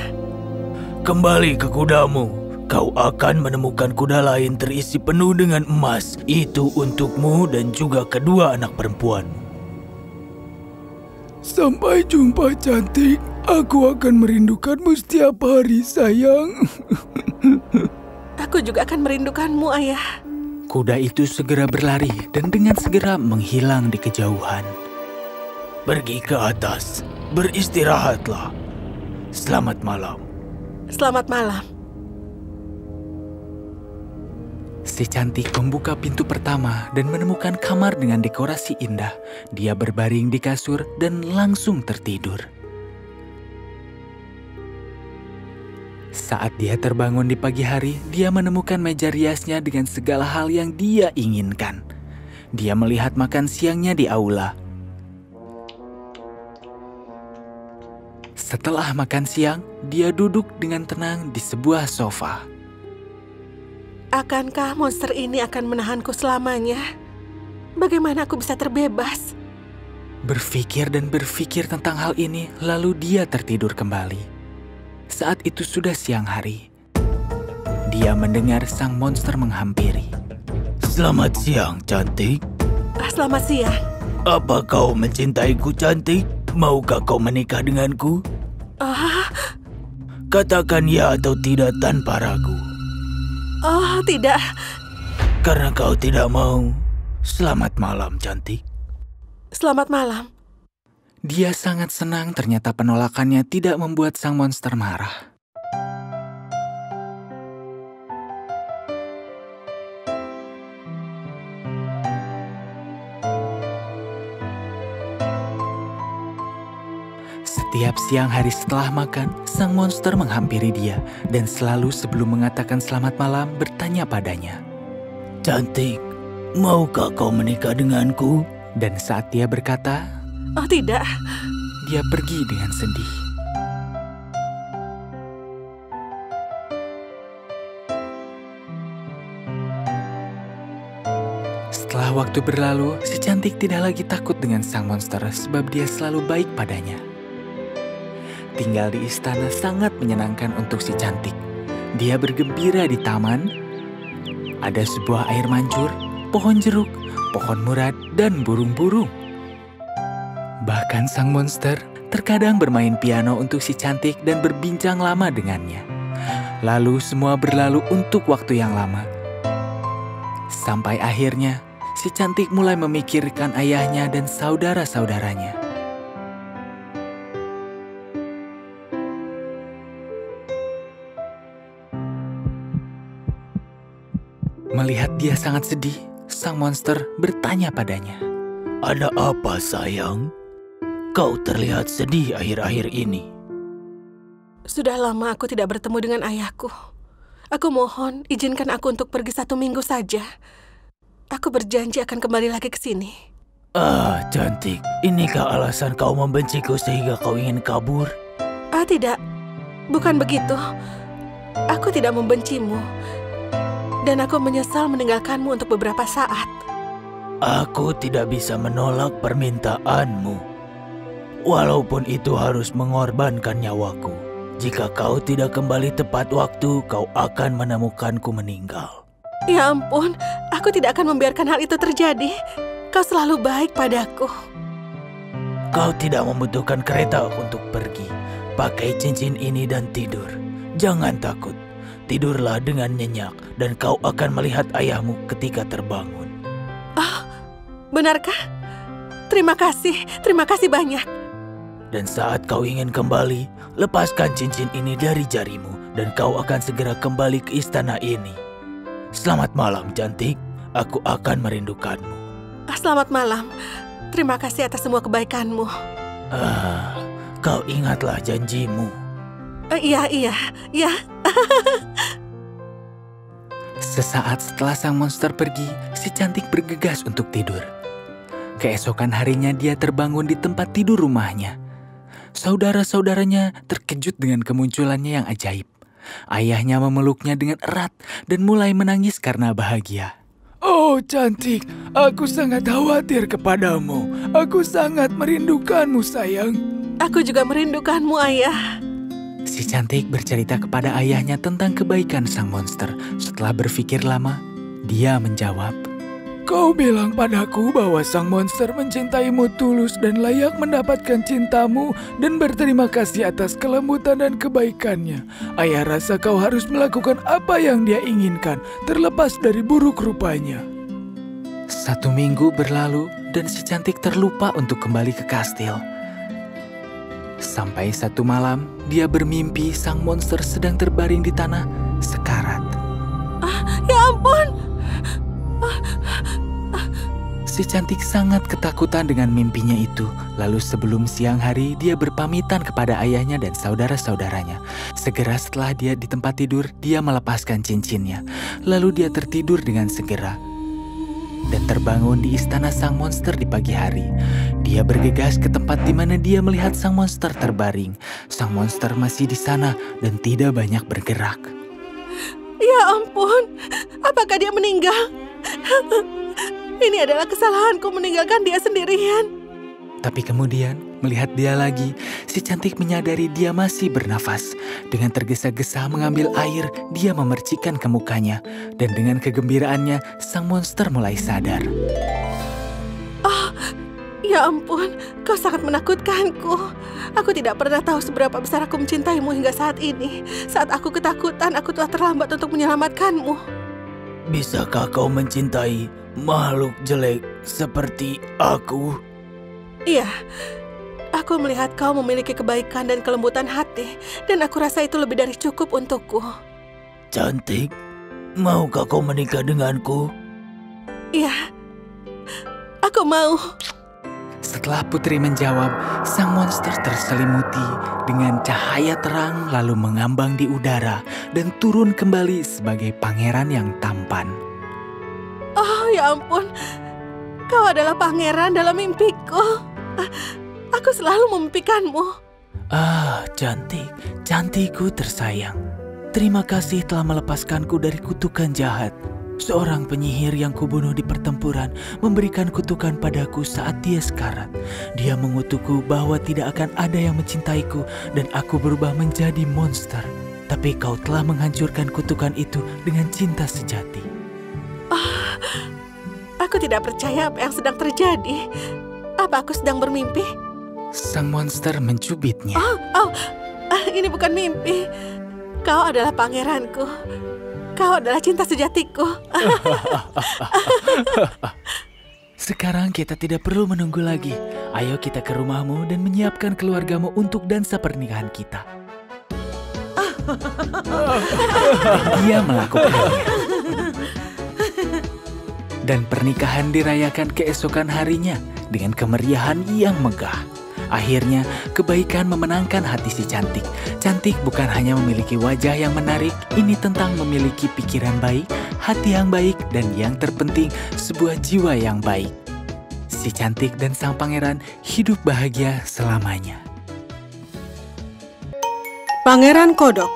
Kembali ke kudamu. Kau akan menemukan kuda lain terisi penuh dengan emas. Itu untukmu dan juga kedua anak perempuanmu. Sampai jumpa, cantik. Aku akan merindukanmu setiap hari, sayang. Aku juga akan merindukanmu, ayah. Kuda itu segera berlari dan dengan segera menghilang di kejauhan. Pergi ke atas, beristirahatlah. Selamat malam. Selamat malam. Si cantik membuka pintu pertama dan menemukan kamar dengan dekorasi indah. Dia berbaring di kasur dan langsung tertidur. Saat dia terbangun di pagi hari, dia menemukan meja riasnya dengan segala hal yang dia inginkan. Dia melihat makan siangnya di aula. Setelah makan siang, dia duduk dengan tenang di sebuah sofa. Akankah monster ini akan menahanku selamanya? Bagaimana aku bisa terbebas? Berpikir dan berpikir tentang hal ini, lalu dia tertidur kembali. Saat itu sudah siang hari. Dia mendengar sang monster menghampiri. Selamat siang, cantik. Selamat siang. Apa kau mencintaiku, cantik? Maukah kau menikah denganku? Katakan ya atau tidak tanpa ragu. Oh, tidak. Karena kau tidak mau. Selamat malam, cantik. Selamat malam. Dia sangat senang ternyata penolakannya tidak membuat sang monster marah. Setiap siang hari setelah makan, sang monster menghampiri dia dan selalu sebelum mengatakan selamat malam bertanya padanya. Cantik, maukah kau menikah denganku? Dan saat dia berkata, oh tidak, dia pergi dengan sedih. Setelah waktu berlalu, si cantik tidak lagi takut dengan sang monster sebab dia selalu baik padanya. Tinggal di istana sangat menyenangkan untuk si cantik. Dia bergembira di taman. Ada sebuah air mancur, pohon jeruk, pohon murad, dan burung-burung. Bahkan sang monster terkadang bermain piano untuk si cantik dan berbincang lama dengannya. Lalu semua berlalu untuk waktu yang lama. Sampai akhirnya, si cantik mulai memikirkan ayahnya dan saudara-saudaranya. Melihat dia sangat sedih, sang monster bertanya padanya. Ada apa, sayang? Kau terlihat sedih akhir-akhir ini. Sudah lama aku tidak bertemu dengan ayahku. Aku mohon, izinkan aku untuk pergi 1 minggu saja. Aku berjanji akan kembali lagi ke sini. Cantik. Inikah alasan kau membenciku sehingga kau ingin kabur? Tidak. Bukan begitu. Aku tidak membencimu. Dan aku menyesal meninggalkanmu untuk beberapa saat. Aku tidak bisa menolak permintaanmu. Walaupun itu harus mengorbankan nyawaku. Jika kau tidak kembali tepat waktu, kau akan menemukanku meninggal. Ya ampun, aku tidak akan membiarkan hal itu terjadi. Kau selalu baik padaku. Kau tidak membutuhkan kereta untuk pergi. Pakai cincin ini dan tidur. Jangan takut. Tidurlah dengan nyenyak dan kau akan melihat ayahmu ketika terbangun. Benarkah? Terima kasih banyak. Dan saat kau ingin kembali, lepaskan cincin ini dari jarimu dan kau akan segera kembali ke istana ini. Selamat malam, cantik. Aku akan merindukanmu. Selamat malam. Terima kasih atas semua kebaikanmu. Kau ingatlah janjimu. Iya. Sesaat setelah sang monster pergi, si cantik bergegas untuk tidur. Keesokan harinya dia terbangun di tempat tidur rumahnya. Saudara-saudaranya terkejut dengan kemunculannya yang ajaib. Ayahnya memeluknya dengan erat dan mulai menangis karena bahagia. Oh cantik, aku sangat khawatir kepadamu. Aku sangat merindukanmu, sayang. Aku juga merindukanmu, ayah. Si cantik bercerita kepada ayahnya tentang kebaikan sang monster. Setelah berpikir lama, dia menjawab, Kau bilang padaku bahwa sang monster mencintaimu tulus dan layak mendapatkan cintamu dan berterima kasih atas kelembutan dan kebaikannya. Ayah rasa kau harus melakukan apa yang dia inginkan, terlepas dari buruk rupanya. 1 minggu berlalu dan si cantik terlupa untuk kembali ke kastil. Sampai 1 malam, dia bermimpi sang monster sedang terbaring di tanah sekarat. Ya ampun! Si cantik sangat ketakutan dengan mimpinya itu. Lalu sebelum siang hari, dia berpamitan kepada ayahnya dan saudara-saudaranya. Segera setelah dia di tempat tidur, dia melepaskan cincinnya. Lalu dia tertidur dengan segera dan terbangun di istana sang monster di pagi hari. Dia bergegas ke tempat di mana dia melihat sang monster terbaring. Sang monster masih di sana dan tidak banyak bergerak. Ya ampun, apakah dia meninggal? Ini adalah kesalahanku meninggalkan dia sendirian. Tapi kemudian, melihat dia lagi, si cantik menyadari dia masih bernafas. Dengan tergesa-gesa mengambil air, dia memercikkan ke mukanya. Dan dengan kegembiraannya, sang monster mulai sadar. Oh, ya ampun, kau sangat menakutkanku. Aku tidak pernah tahu seberapa besar aku mencintaimu hingga saat ini. Saat aku ketakutan, aku telah terlambat untuk menyelamatkanmu. Bisakah kau mencintai makhluk jelek seperti aku? Iya, aku melihat kau memiliki kebaikan dan kelembutan hati, dan aku rasa itu lebih dari cukup untukku. Cantik, maukah kau menikah denganku? Iya, aku mau. Setelah putri menjawab, sang monster terselimuti dengan cahaya terang lalu mengambang di udara dan turun kembali sebagai pangeran yang tampan. Oh ya ampun, kau adalah pangeran dalam mimpiku. Aku selalu memimpikanmu. Ah, cantik, cantikku tersayang. Terima kasih telah melepaskanku dari kutukan jahat. Seorang penyihir yang kubunuh di pertempuran memberikan kutukan padaku saat dia sekarat. Dia mengutukku bahwa tidak akan ada yang mencintaiku dan aku berubah menjadi monster. Tapi kau telah menghancurkan kutukan itu dengan cinta sejati. Oh, aku tidak percaya apa yang sedang terjadi. Apa aku sedang bermimpi? Sang monster mencubitnya. Ini bukan mimpi. Kau adalah pangeranku. Kau adalah cinta sejatiku. Sekarang kita tidak perlu menunggu lagi. Ayo kita ke rumahmu dan menyiapkan keluargamu untuk dansa pernikahan kita. Dia melakukannya. Dan pernikahan dirayakan keesokan harinya dengan kemeriahan yang megah. Akhirnya, kebaikan memenangkan hati si cantik. Cantik bukan hanya memiliki wajah yang menarik, ini tentang memiliki pikiran baik, hati yang baik, dan yang terpenting, sebuah jiwa yang baik. Si cantik dan sang pangeran hidup bahagia selamanya. Pangeran Kodok.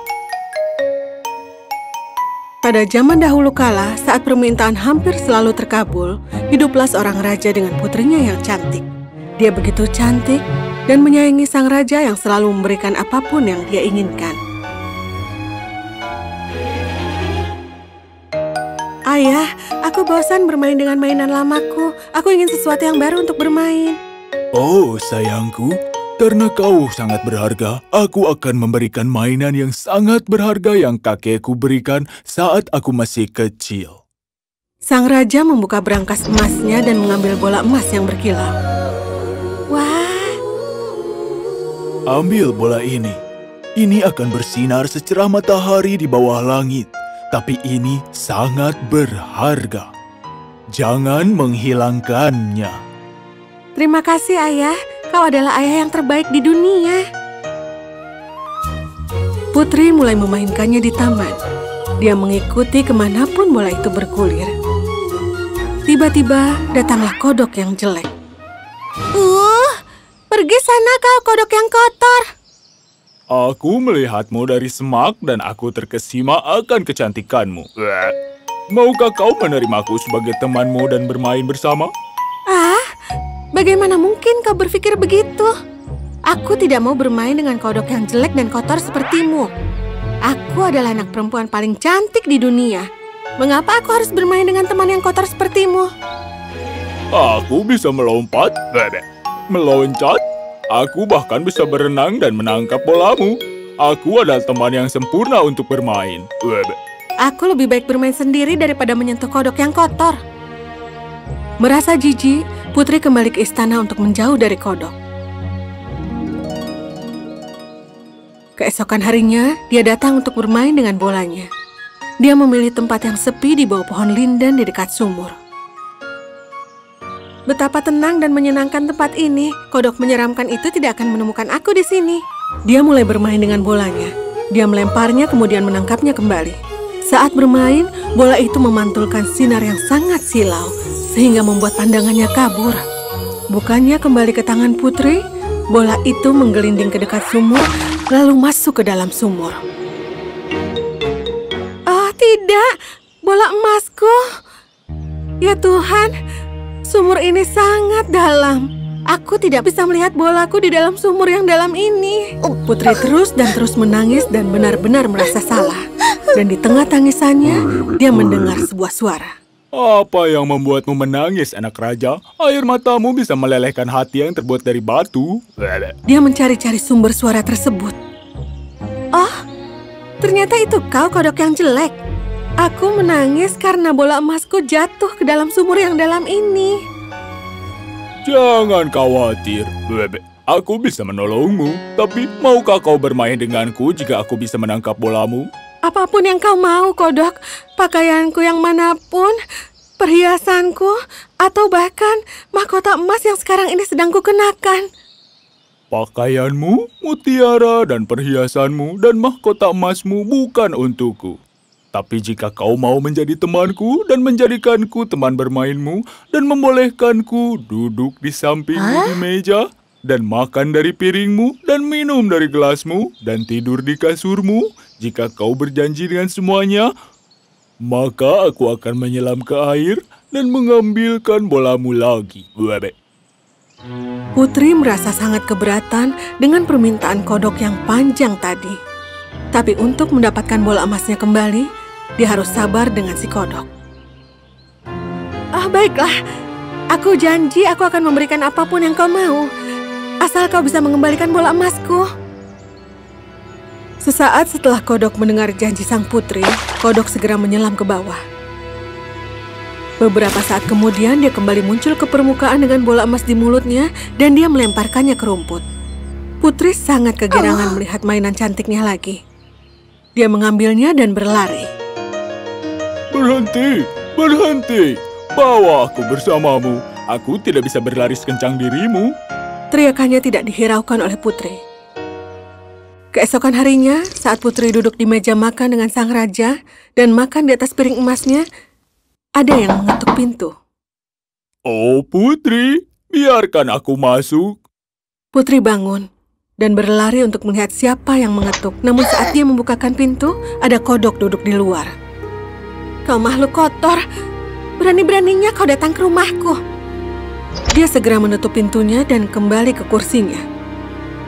Pada zaman dahulu kala, saat permintaan hampir selalu terkabul, hiduplah seorang raja dengan putrinya yang cantik. Dia begitu cantik dan menyayangi sang raja yang selalu memberikan apapun yang dia inginkan. Ayah, aku bosan bermain dengan mainan lamaku. Aku ingin sesuatu yang baru untuk bermain. Oh, sayangku, karena kau sangat berharga, aku akan memberikan mainan yang sangat berharga yang kakekku berikan saat aku masih kecil. Sang raja membuka berangkas emasnya dan mengambil bola emas yang berkilau. Wah. Ambil bola ini. Ini akan bersinar secerah matahari di bawah langit. Tapi ini sangat berharga. Jangan menghilangkannya. Terima kasih, Ayah. Kau adalah ayah yang terbaik di dunia. Putri mulai memainkannya di taman. Dia mengikuti kemanapun bola itu bergulir. Tiba-tiba datanglah kodok yang jelek. Pergi sana kau kodok yang kotor. Aku melihatmu dari semak dan aku terkesima akan kecantikanmu. Maukah kau menerimaku sebagai temanmu dan bermain bersama? Bagaimana mungkin kau berpikir begitu? Aku tidak mau bermain dengan kodok yang jelek dan kotor sepertimu. Aku adalah anak perempuan paling cantik di dunia. Mengapa aku harus bermain dengan teman yang kotor sepertimu? Aku bisa melompat, meloncat. Aku bahkan bisa berenang dan menangkap bolamu. Aku adalah teman yang sempurna untuk bermain. Aku lebih baik bermain sendiri daripada menyentuh kodok yang kotor. Merasa jijik, Putri kembali ke istana untuk menjauh dari kodok. Keesokan harinya, dia datang untuk bermain dengan bolanya. Dia memilih tempat yang sepi di bawah pohon linden di dekat sumur. Betapa tenang dan menyenangkan tempat ini. Kodok menyeramkan itu tidak akan menemukan aku di sini. Dia mulai bermain dengan bolanya. Dia melemparnya kemudian menangkapnya kembali. Saat bermain, bola itu memantulkan sinar yang sangat silau, sehingga membuat pandangannya kabur. Bukannya kembali ke tangan putri, bola itu menggelinding ke dekat sumur, lalu masuk ke dalam sumur. Oh tidak, bola emasku. Ya Tuhan, sumur ini sangat dalam. Aku tidak bisa melihat bolaku di dalam sumur yang dalam ini. Putri terus dan terus menangis dan benar-benar merasa salah. Dan di tengah tangisannya, dia mendengar sebuah suara. Apa yang membuatmu menangis, anak raja? Air matamu bisa melelehkan hati yang terbuat dari batu. Dia mencari-cari sumber suara tersebut. Oh, ternyata itu kau, kodok yang jelek. Aku menangis karena bola emasku jatuh ke dalam sumur yang dalam ini. Jangan khawatir, aku bisa menolongmu. Tapi maukah kau bermain denganku jika aku bisa menangkap bolamu? Apapun yang kau mau, kodok. Pakaianku yang manapun, perhiasanku, atau bahkan mahkota emas yang sekarang ini sedang kukenakan. Pakaianmu, mutiara, dan perhiasanmu, dan mahkota emasmu bukan untukku. Tapi jika kau mau menjadi temanku dan menjadikanku teman bermainmu dan membolehkanku duduk di sampingmu di meja dan makan dari piringmu dan minum dari gelasmu dan tidur di kasurmu, jika kau berjanji dengan semuanya, maka aku akan menyelam ke air dan mengambilkan bolamu lagi. Putri merasa sangat keberatan dengan permintaan kodok yang panjang tadi. Tapi untuk mendapatkan bola emasnya kembali, dia harus sabar dengan si kodok. Baiklah. Aku janji aku akan memberikan apapun yang kau mau. Asal kau bisa mengembalikan bola emasku. Sesaat setelah kodok mendengar janji sang putri, kodok segera menyelam ke bawah. Beberapa saat kemudian dia kembali muncul ke permukaan dengan bola emas di mulutnya dan dia melemparkannya ke rumput. Putri sangat kegirangan melihat mainan cantiknya lagi. Dia mengambilnya dan berlari. Berhenti, berhenti. Bawa aku bersamamu. Aku tidak bisa berlari sekencang dirimu. Teriakannya tidak dihiraukan oleh Putri. Keesokan harinya, saat Putri duduk di meja makan dengan sang raja dan makan di atas piring emasnya, ada yang mengetuk pintu. Oh Putri, biarkan aku masuk. Putri bangun dan berlari untuk melihat siapa yang mengetuk. Namun saat dia membukakan pintu, ada kodok duduk di luar. Kau makhluk kotor, berani-beraninya kau datang ke rumahku. Dia segera menutup pintunya dan kembali ke kursinya.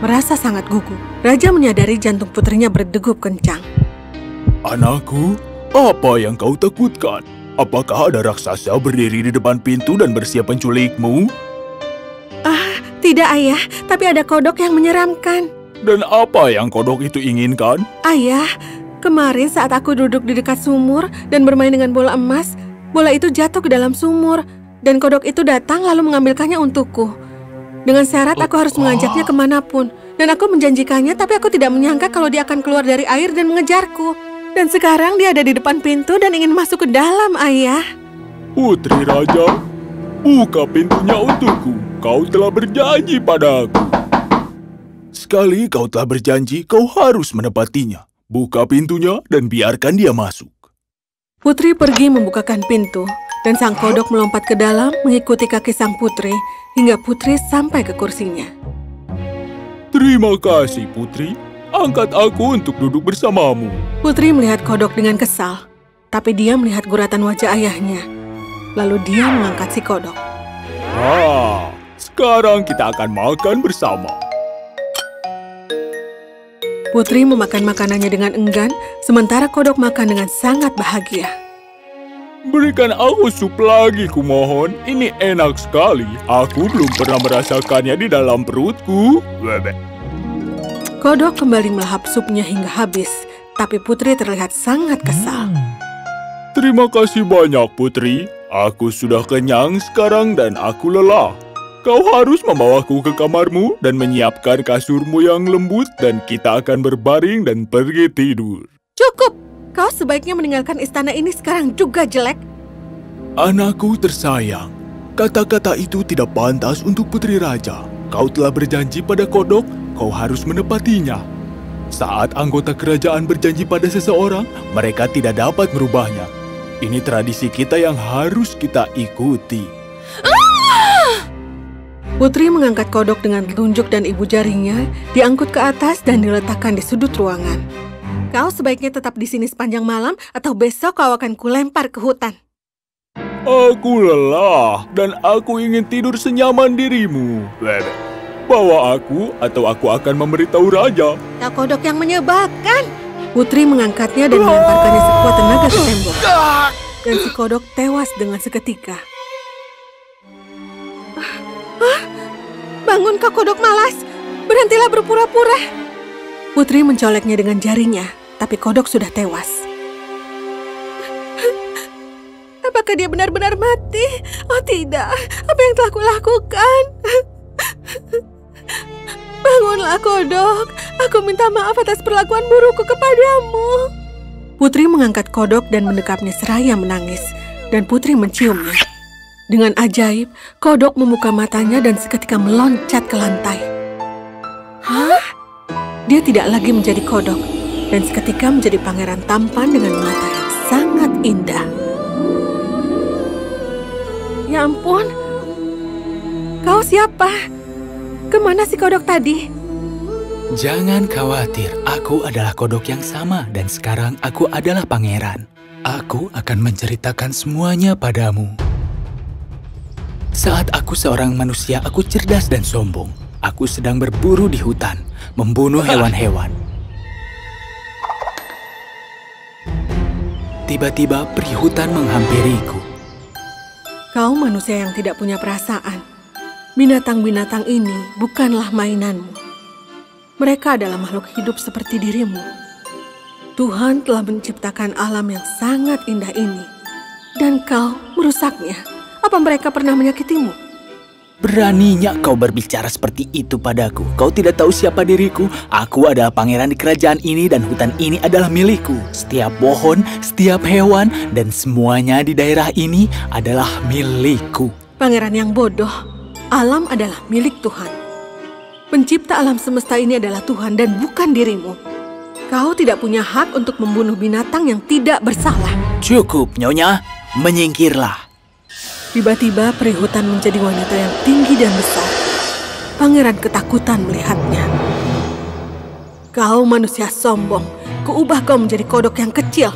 Merasa sangat gugup, raja menyadari jantung putrinya berdegup kencang. Anakku, apa yang kau takutkan? Apakah ada raksasa berdiri di depan pintu dan bersiap menculikmu? Tidak ayah, tapi ada kodok yang menyeramkan. Dan apa yang kodok itu inginkan? Ayah, kemarin saat aku duduk di dekat sumur dan bermain dengan bola emas, bola itu jatuh ke dalam sumur dan kodok itu datang lalu mengambilkannya untukku. Dengan syarat aku harus mengajaknya kemanapun. Dan aku menjanjikannya, tapi aku tidak menyangka kalau dia akan keluar dari air dan mengejarku. Dan sekarang dia ada di depan pintu dan ingin masuk ke dalam, ayah. Putri Raja, buka pintunya untukku. Kau telah berjanji padaku. Sekali kau telah berjanji, kau harus menepatinya. Buka pintunya dan biarkan dia masuk. Putri pergi membukakan pintu, dan sang kodok melompat ke dalam mengikuti kaki sang putri, hingga Putri sampai ke kursinya. Terima kasih, Putri. Angkat aku untuk duduk bersamamu. Putri melihat kodok dengan kesal, tapi dia melihat guratan wajah ayahnya. Lalu dia mengangkat si kodok. Sekarang kita akan makan bersama. Putri memakan makanannya dengan enggan, sementara kodok makan dengan sangat bahagia. Berikan aku sup lagi, kumohon. Ini enak sekali. Aku belum pernah merasakannya di dalam perutku. Kodok kembali melahap supnya hingga habis, tapi Putri terlihat sangat kesal. Terima kasih banyak, Putri. Aku sudah kenyang sekarang dan aku lelah. Kau harus membawaku ke kamarmu dan menyiapkan kasurmu yang lembut dan kita akan berbaring dan pergi tidur. Cukup! Kau sebaiknya meninggalkan istana ini sekarang juga, jelek. Anakku tersayang, Kata-kata itu tidak pantas untuk putri raja. Kau telah berjanji pada kodok, kau harus menepatinya. Saat anggota kerajaan berjanji pada seseorang, mereka tidak dapat merubahnya. Ini tradisi kita yang harus kita ikuti. Putri mengangkat kodok dengan telunjuk dan ibu jarinya, diangkut ke atas dan diletakkan di sudut ruangan. Kau sebaiknya tetap di sini sepanjang malam, atau besok kau akan kulempar ke hutan. Aku lelah dan aku ingin tidur senyaman dirimu. Bawa aku atau aku akan memberitahu raja. Kau kodok yang menyebalkan. Putri mengangkatnya dan melemparkannya sekuat tenaga ke tembok. Dan si kodok tewas dengan seketika. Bangun kau kodok malas. Berhentilah berpura-pura. Putri mencoleknya dengan jarinya, tapi kodok sudah tewas. Apakah dia benar-benar mati? Oh tidak, apa yang telah kulakukan? Bangunlah kodok, aku minta maaf atas perlakuan burukku kepadamu. Putri mengangkat kodok dan mendekapnya seraya menangis, dan Putri menciumnya. Dengan ajaib, kodok membuka matanya dan seketika meloncat ke lantai. Hah? Dia tidak lagi menjadi kodok, dan seketika menjadi pangeran tampan dengan mata yang sangat indah. Ya ampun, kau siapa? Kemana si kodok tadi? Jangan khawatir, aku adalah kodok yang sama dan sekarang aku adalah pangeran. Aku akan menceritakan semuanya padamu. Saat aku seorang manusia, aku cerdas dan sombong. Aku sedang berburu di hutan, membunuh hewan-hewan. Tiba-tiba peri hutan menghampiriku. Kau manusia yang tidak punya perasaan. Binatang-binatang ini bukanlah mainanmu. Mereka adalah makhluk hidup seperti dirimu. Tuhan telah menciptakan alam yang sangat indah ini. Dan kau merusaknya. Apa mereka pernah menyakitimu? Beraninya kau berbicara seperti itu padaku. Kau tidak tahu siapa diriku. Aku adalah pangeran di kerajaan ini dan hutan ini adalah milikku. Setiap pohon, setiap hewan, dan semuanya di daerah ini adalah milikku. Pangeran yang bodoh, alam adalah milik Tuhan. Pencipta alam semesta ini adalah Tuhan dan bukan dirimu. Kau tidak punya hak untuk membunuh binatang yang tidak bersalah. Cukup, Nyonya. Menyingkirlah. Tiba-tiba peri hutan menjadi wanita yang tinggi dan besar. Pangeran ketakutan melihatnya. Kau manusia sombong, kuubah kau menjadi kodok yang kecil.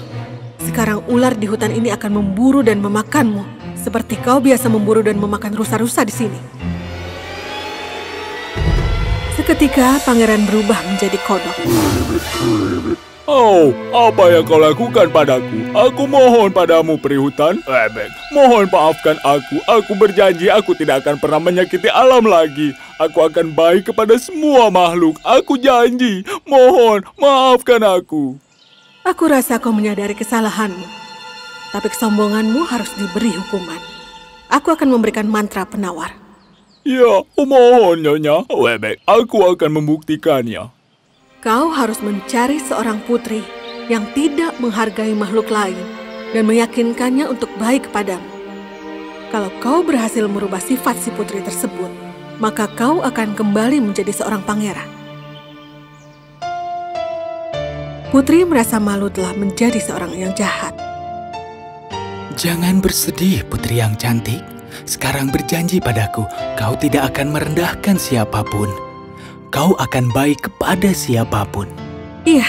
Sekarang ular di hutan ini akan memburu dan memakanmu, seperti kau biasa memburu dan memakan rusa-rusa di sini. Seketika pangeran berubah menjadi kodok. Oh, apa yang kau lakukan padaku? Aku mohon padamu, peri hutan. Mohon maafkan aku. Aku berjanji aku tidak akan pernah menyakiti alam lagi. Aku akan baik kepada semua makhluk. Aku janji. Mohon, maafkan aku. Aku rasa kau menyadari kesalahanmu. Tapi kesombonganmu harus diberi hukuman. Aku akan memberikan mantra penawar. Ya, mohon, Nyonya. Aku akan membuktikannya. Kau harus mencari seorang putri yang tidak menghargai makhluk lain dan meyakinkannya untuk baik kepadamu. Kalau kau berhasil merubah sifat si putri tersebut, maka kau akan kembali menjadi seorang pangeran. Putri merasa malu telah menjadi seorang yang jahat. Jangan bersedih, putri yang cantik. Sekarang berjanji padaku, kau tidak akan merendahkan siapapun. Kau akan baik kepada siapapun. Iya,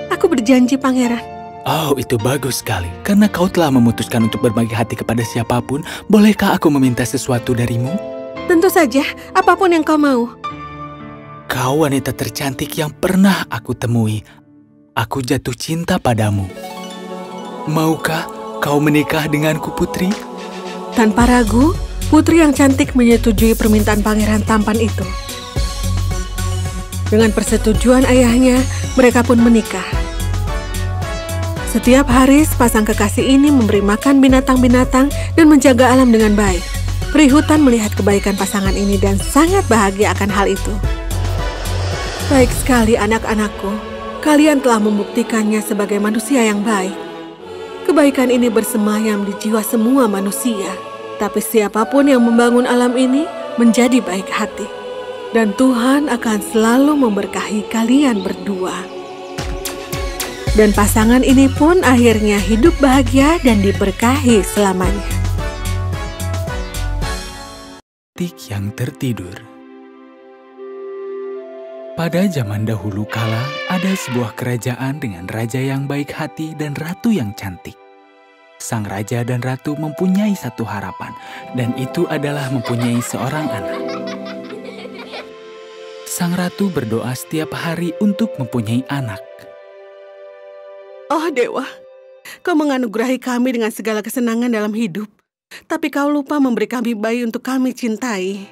aku berjanji, pangeran. Oh, itu bagus sekali. Karena kau telah memutuskan untuk berbagi hati kepada siapapun, bolehkah aku meminta sesuatu darimu? Tentu saja, apapun yang kau mau. Kau wanita tercantik yang pernah aku temui. Aku jatuh cinta padamu. Maukah kau menikah denganku, putri? Tanpa ragu, putri yang cantik menyetujui permintaan pangeran tampan itu. Dengan persetujuan ayahnya, mereka pun menikah. Setiap hari, sepasang kekasih ini memberi makan binatang-binatang dan menjaga alam dengan baik. Peri hutan melihat kebaikan pasangan ini dan sangat bahagia akan hal itu. Baik sekali anak-anakku, kalian telah membuktikannya sebagai manusia yang baik. Kebaikan ini bersemayam di jiwa semua manusia. Tapi siapapun yang membangun alam ini menjadi baik hati. Dan Tuhan akan selalu memberkahi kalian berdua. Dan pasangan ini pun akhirnya hidup bahagia dan diberkahi selamanya. Tik yang tertidur. Pada zaman dahulu kala, ada sebuah kerajaan dengan raja yang baik hati dan ratu yang cantik. Sang raja dan ratu mempunyai satu harapan, dan itu adalah mempunyai seorang anak. Sang ratu berdoa setiap hari untuk mempunyai anak. Oh Dewa, kau menganugerahi kami dengan segala kesenangan dalam hidup, tapi kau lupa memberi kami bayi untuk kami cintai.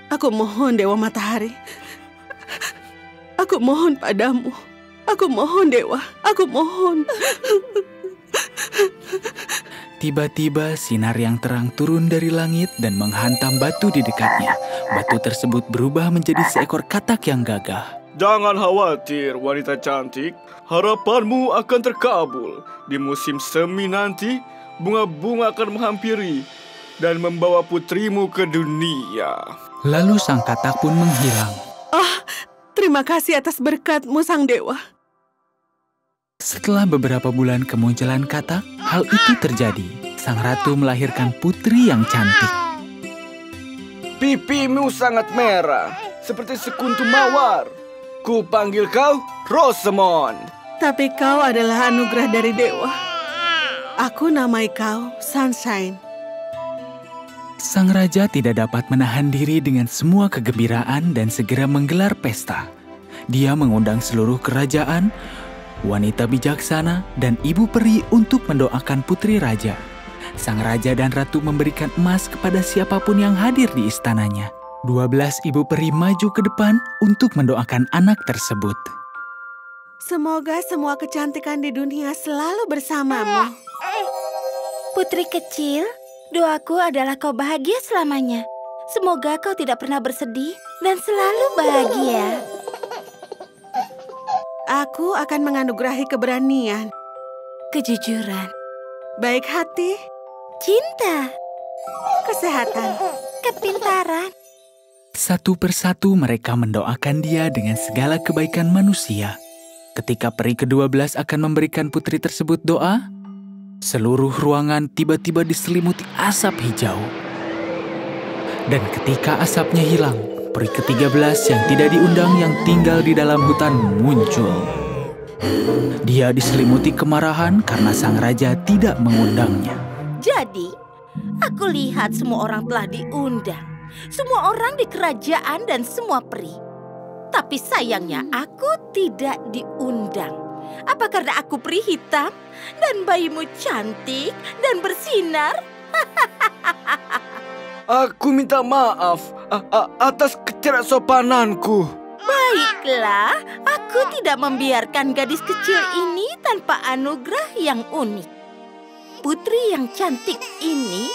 Aku mohon Dewa Matahari, aku mohon padamu. Aku mohon Dewa, aku mohon. Tiba-tiba sinar yang terang turun dari langit dan menghantam batu di dekatnya. Batu tersebut berubah menjadi seekor katak yang gagah. Jangan khawatir, wanita cantik. Harapanmu akan terkabul. Di musim semi nanti, bunga-bunga akan menghampiri dan membawa putrimu ke dunia. Lalu sang katak pun menghilang. Terima kasih atas berkat-mu, Sang Dewa. Setelah beberapa bulan kemunculan katak, hal itu terjadi. Sang ratu melahirkan putri yang cantik. Pipimu sangat merah, seperti sekuntum mawar. Ku panggil kau Rosamond. Tapi kau adalah anugerah dari Dewa. Aku namai kau Sunshine. Sang raja tidak dapat menahan diri dengan semua kegembiraan dan segera menggelar pesta. Dia mengundang seluruh kerajaan, wanita bijaksana, dan ibu peri untuk mendoakan putri raja. Sang raja dan ratu memberikan emas kepada siapapun yang hadir di istananya. 12 ibu peri maju ke depan untuk mendoakan anak tersebut. Semoga semua kecantikan di dunia selalu bersamamu. Putri kecil, doaku adalah kau bahagia selamanya. Semoga kau tidak pernah bersedih dan selalu bahagia. Aku akan menganugerahi keberanian, Kejujuran, baik hati, cinta, kesehatan, kepintaran. Satu persatu mereka mendoakan dia dengan segala kebaikan manusia. Ketika peri ke-12 akan memberikan putri tersebut doa, seluruh ruangan tiba-tiba diselimuti asap hijau. Dan ketika asapnya hilang, peri ke-13 yang tidak diundang yang tinggal di dalam hutan muncul. Dia diselimuti kemarahan karena sang raja tidak mengundangnya. Jadi, aku lihat semua orang telah diundang. Semua orang di kerajaan dan semua peri. Tapi sayangnya aku tidak diundang. Apa karena aku peri hitam dan bayimu cantik dan bersinar? Aku minta maaf atas ketidaksopananku. Baiklah, aku tidak membiarkan gadis kecil ini tanpa anugerah yang unik. Putri yang cantik ini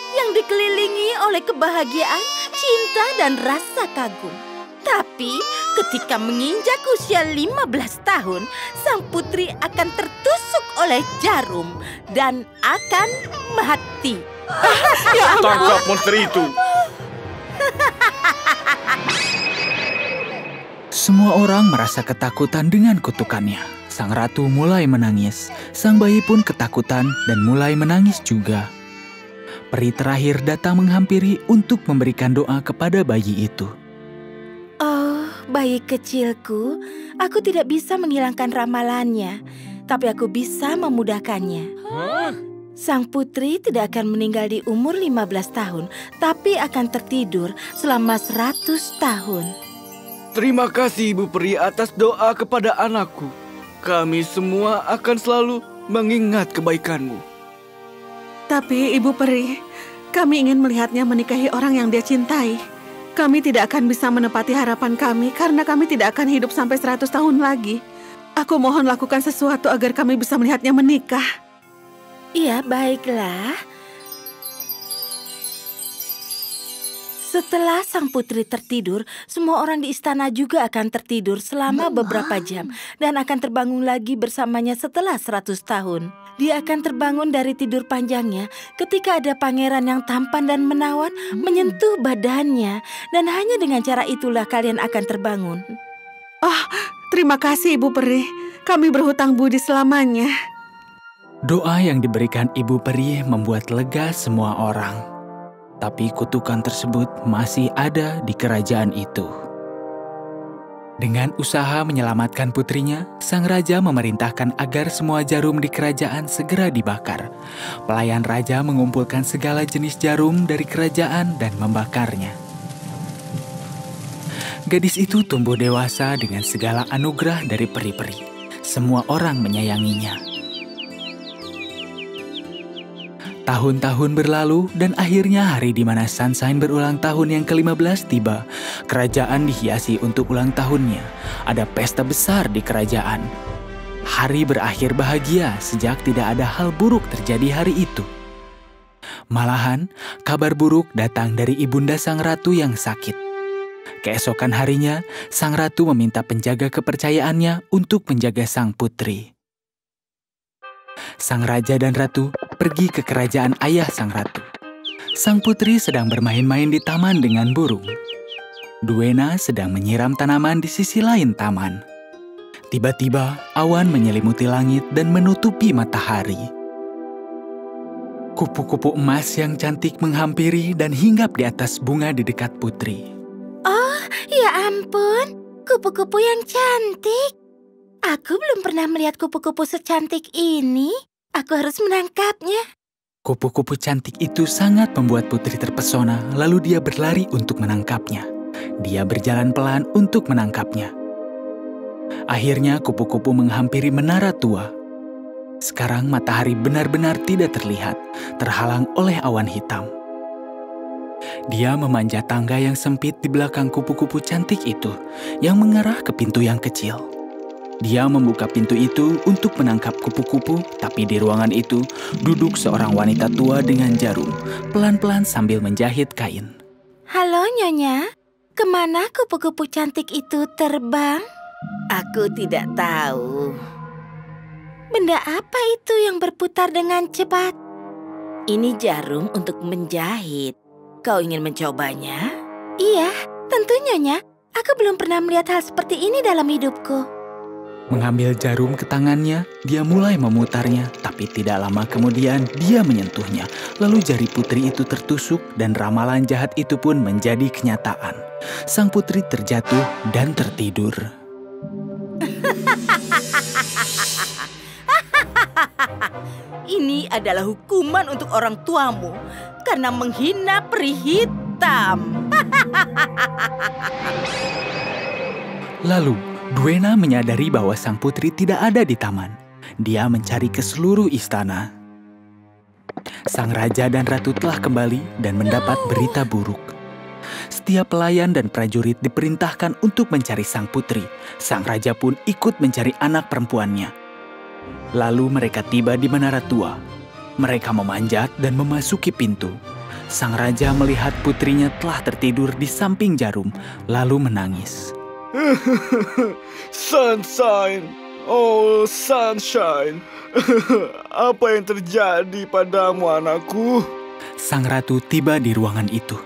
yang dikelilingi oleh kebahagiaan, cinta, dan rasa kagum. Tapi ketika menginjak usia 15 tahun, sang putri akan tertusuk oleh jarum dan akan mati. Tangkap monster itu. Semua orang merasa ketakutan dengan kutukannya. Sang ratu mulai menangis. Sang bayi pun ketakutan dan mulai menangis juga. Peri terakhir datang menghampiri untuk memberikan doa kepada bayi itu. Oh, bayi kecilku, aku tidak bisa menghilangkan ramalannya, tapi aku bisa memudahkannya. Sang putri tidak akan meninggal di umur 15 tahun, tapi akan tertidur selama 100 tahun. Terima kasih Ibu Peri atas doa kepada anakku. Kami semua akan selalu mengingat kebaikanmu. Tapi Ibu Peri, kami ingin melihatnya menikahi orang yang dia cintai. Kami tidak akan bisa menepati harapan kami karena kami tidak akan hidup sampai 100 tahun lagi. Aku mohon lakukan sesuatu agar kami bisa melihatnya menikah. Iya, baiklah. Setelah sang putri tertidur, semua orang di istana juga akan tertidur selama beberapa jam dan akan terbangun lagi bersamanya setelah 100 tahun. Dia akan terbangun dari tidur panjangnya ketika ada pangeran yang tampan dan menawan menyentuh badannya, dan hanya dengan cara itulah kalian akan terbangun. Oh, terima kasih Ibu Peri. Kami berhutang budi selamanya. Doa yang diberikan Ibu Peri membuat lega semua orang. Tapi kutukan tersebut masih ada di kerajaan itu. Dengan usaha menyelamatkan putrinya, sang raja memerintahkan agar semua jarum di kerajaan segera dibakar. Pelayan raja mengumpulkan segala jenis jarum dari kerajaan dan membakarnya. Gadis itu tumbuh dewasa dengan segala anugerah dari peri-peri. Semua orang menyayanginya. Tahun-tahun berlalu dan akhirnya hari di mana Sunshine berulang tahun yang ke-15 tiba. Kerajaan dihiasi untuk ulang tahunnya. Ada pesta besar di kerajaan. Hari berakhir bahagia sejak tidak ada hal buruk terjadi hari itu. Malahan, kabar buruk datang dari ibunda sang ratu yang sakit. Keesokan harinya, sang ratu meminta penjaga kepercayaannya untuk menjaga sang putri. Sang raja dan ratu pergi ke kerajaan ayah sang ratu. Sang putri sedang bermain-main di taman dengan burung. Duena sedang menyiram tanaman di sisi lain taman. Tiba-tiba, awan menyelimuti langit dan menutupi matahari. Kupu-kupu emas yang cantik menghampiri dan hinggap di atas bunga di dekat putri. Oh, ya ampun, kupu-kupu yang cantik. Aku belum pernah melihat kupu-kupu secantik ini. Aku harus menangkapnya. Kupu-kupu cantik itu sangat membuat putri terpesona, lalu dia berlari untuk menangkapnya. Dia berjalan pelan untuk menangkapnya. Akhirnya kupu-kupu menghampiri menara tua. Sekarang matahari benar-benar tidak terlihat, terhalang oleh awan hitam. Dia memanjat tangga yang sempit di belakang kupu-kupu cantik itu, yang mengarah ke pintu yang kecil. Dia membuka pintu itu untuk menangkap kupu-kupu, tapi di ruangan itu duduk seorang wanita tua dengan jarum, pelan-pelan sambil menjahit kain. Halo Nyonya, kemana kupu-kupu cantik itu terbang? Aku tidak tahu. Benda apa itu yang berputar dengan cepat? Ini jarum untuk menjahit. Kau ingin mencobanya? Iya, tentu Nyonya. Aku belum pernah melihat hal seperti ini dalam hidupku. Mengambil jarum ke tangannya, dia mulai memutarnya, tapi tidak lama kemudian dia menyentuhnya. Lalu jari putri itu tertusuk dan ramalan jahat itu pun menjadi kenyataan. Sang putri terjatuh dan tertidur. Ini adalah hukuman untuk orang tuamu karena menghina peri hitam. Lalu, Duena menyadari bahwa sang putri tidak ada di taman. Dia mencari ke seluruh istana. Sang raja dan ratu telah kembali dan mendapat berita buruk. Setiap pelayan dan prajurit diperintahkan untuk mencari sang putri. Sang raja pun ikut mencari anak perempuannya. Lalu mereka tiba di menara tua. Mereka memanjat dan memasuki pintu. Sang raja melihat putrinya telah tertidur di samping jarum, lalu menangis. Sunshine, oh Sunshine, apa yang terjadi padamu anakku? Sang ratu tiba di ruangan itu.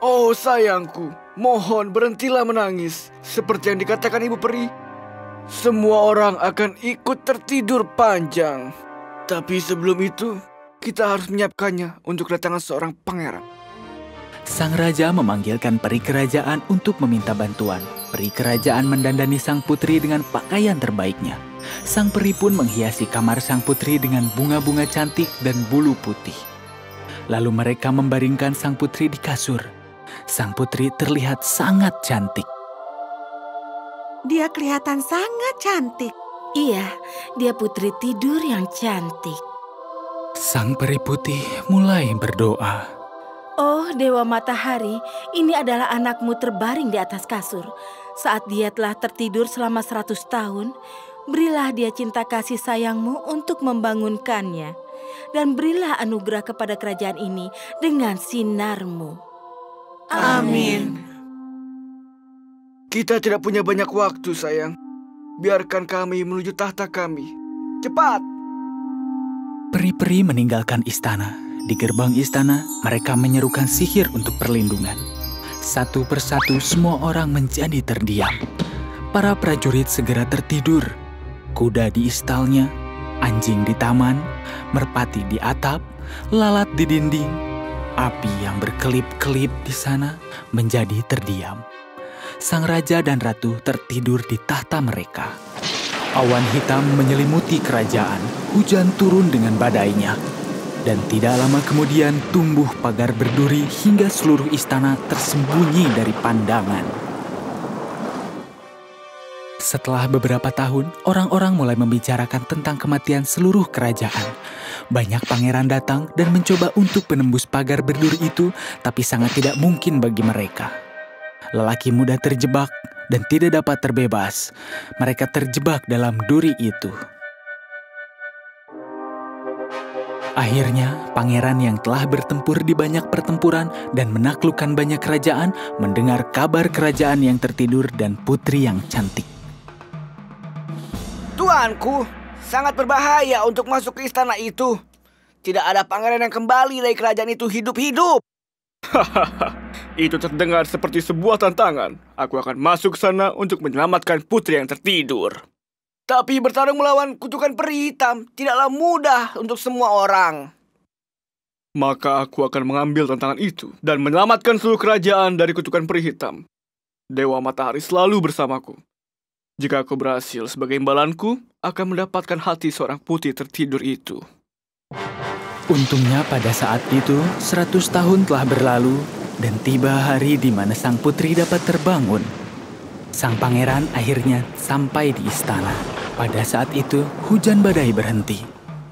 Oh sayangku, mohon berhentilah menangis. Seperti yang dikatakan Ibu Peri, semua orang akan ikut tertidur panjang. Tapi sebelum itu, kita harus menyiapkannya untuk kedatangan seorang pangeran. Sang raja memanggilkan peri kerajaan untuk meminta bantuan. Peri kerajaan mendandani sang putri dengan pakaian terbaiknya. Sang peri pun menghiasi kamar sang putri dengan bunga-bunga cantik dan bulu putih. Lalu mereka membaringkan sang putri di kasur. Sang putri terlihat sangat cantik. Dia kelihatan sangat cantik. Iya, dia putri tidur yang cantik. Sang peri putih mulai berdoa. Oh, Dewa Matahari, ini adalah anakmu terbaring di atas kasur. Saat dia telah tertidur selama 100 tahun, berilah dia cinta kasih sayangmu untuk membangunkannya. Dan berilah anugerah kepada kerajaan ini dengan sinarmu. Amin. Kita tidak punya banyak waktu, sayang. Biarkan kami menuju tahta kami. Cepat! Peri-peri meninggalkan istana. Di gerbang istana, mereka menyerukan sihir untuk perlindungan. Satu persatu semua orang menjadi terdiam. Para prajurit segera tertidur. Kuda di istalnya, anjing di taman, merpati di atap, lalat di dinding. Api yang berkelip-kelip di sana menjadi terdiam. Sang raja dan ratu tertidur di tahta mereka. Awan hitam menyelimuti kerajaan. Hujan turun dengan badainya. Dan tidak lama kemudian tumbuh pagar berduri hingga seluruh istana tersembunyi dari pandangan. Setelah beberapa tahun, orang-orang mulai membicarakan tentang kematian seluruh kerajaan. Banyak pangeran datang dan mencoba untuk menembus pagar berduri itu, tapi sangat tidak mungkin bagi mereka. Lelaki muda terjebak dan tidak dapat terbebas. Mereka terjebak dalam duri itu. Akhirnya, pangeran yang telah bertempur di banyak pertempuran dan menaklukkan banyak kerajaan mendengar kabar kerajaan yang tertidur dan putri yang cantik. Tuanku, sangat berbahaya untuk masuk ke istana itu. Tidak ada pangeran yang kembali dari kerajaan itu hidup-hidup. Itu terdengar seperti sebuah tantangan. Aku akan masuk sana untuk menyelamatkan putri yang tertidur. Tapi bertarung melawan kutukan peri hitam tidaklah mudah untuk semua orang. Maka aku akan mengambil tantangan itu dan menyelamatkan seluruh kerajaan dari kutukan peri hitam. Dewa Matahari selalu bersamaku. Jika aku berhasil, sebagai imbalanku akan mendapatkan hati seorang putri tertidur itu. Untungnya pada saat itu 100 tahun telah berlalu dan tiba hari di mana sang putri dapat terbangun. Sang pangeran akhirnya sampai di istana. Pada saat itu hujan badai berhenti.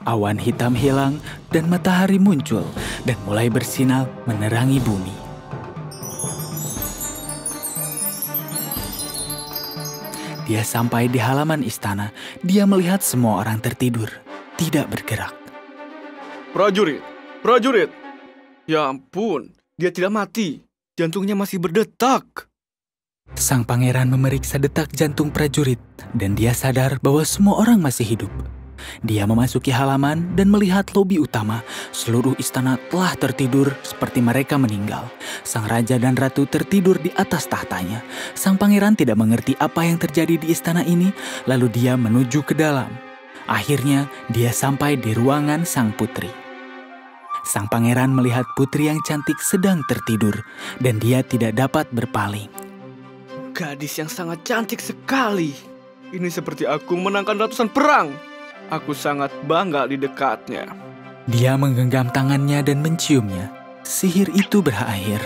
Awan hitam hilang dan matahari muncul dan mulai bersinar menerangi bumi. Dia sampai di halaman istana. Dia melihat semua orang tertidur, tidak bergerak. Prajurit, prajurit. Ya ampun, dia tidak mati. Jantungnya masih berdetak. Sang pangeran memeriksa detak jantung prajurit dan dia sadar bahwa semua orang masih hidup. Dia memasuki halaman dan melihat lobi utama. Seluruh istana telah tertidur seperti mereka meninggal. Sang raja dan ratu tertidur di atas tahtanya. Sang pangeran tidak mengerti apa yang terjadi di istana ini, lalu dia menuju ke dalam. Akhirnya dia sampai di ruangan sang putri. Sang pangeran melihat putri yang cantik sedang tertidur dan dia tidak dapat berpaling. Gadis yang sangat cantik sekali. Ini seperti aku memenangkan ratusan perang. Aku sangat bangga di dekatnya. Dia menggenggam tangannya dan menciumnya. Sihir itu berakhir.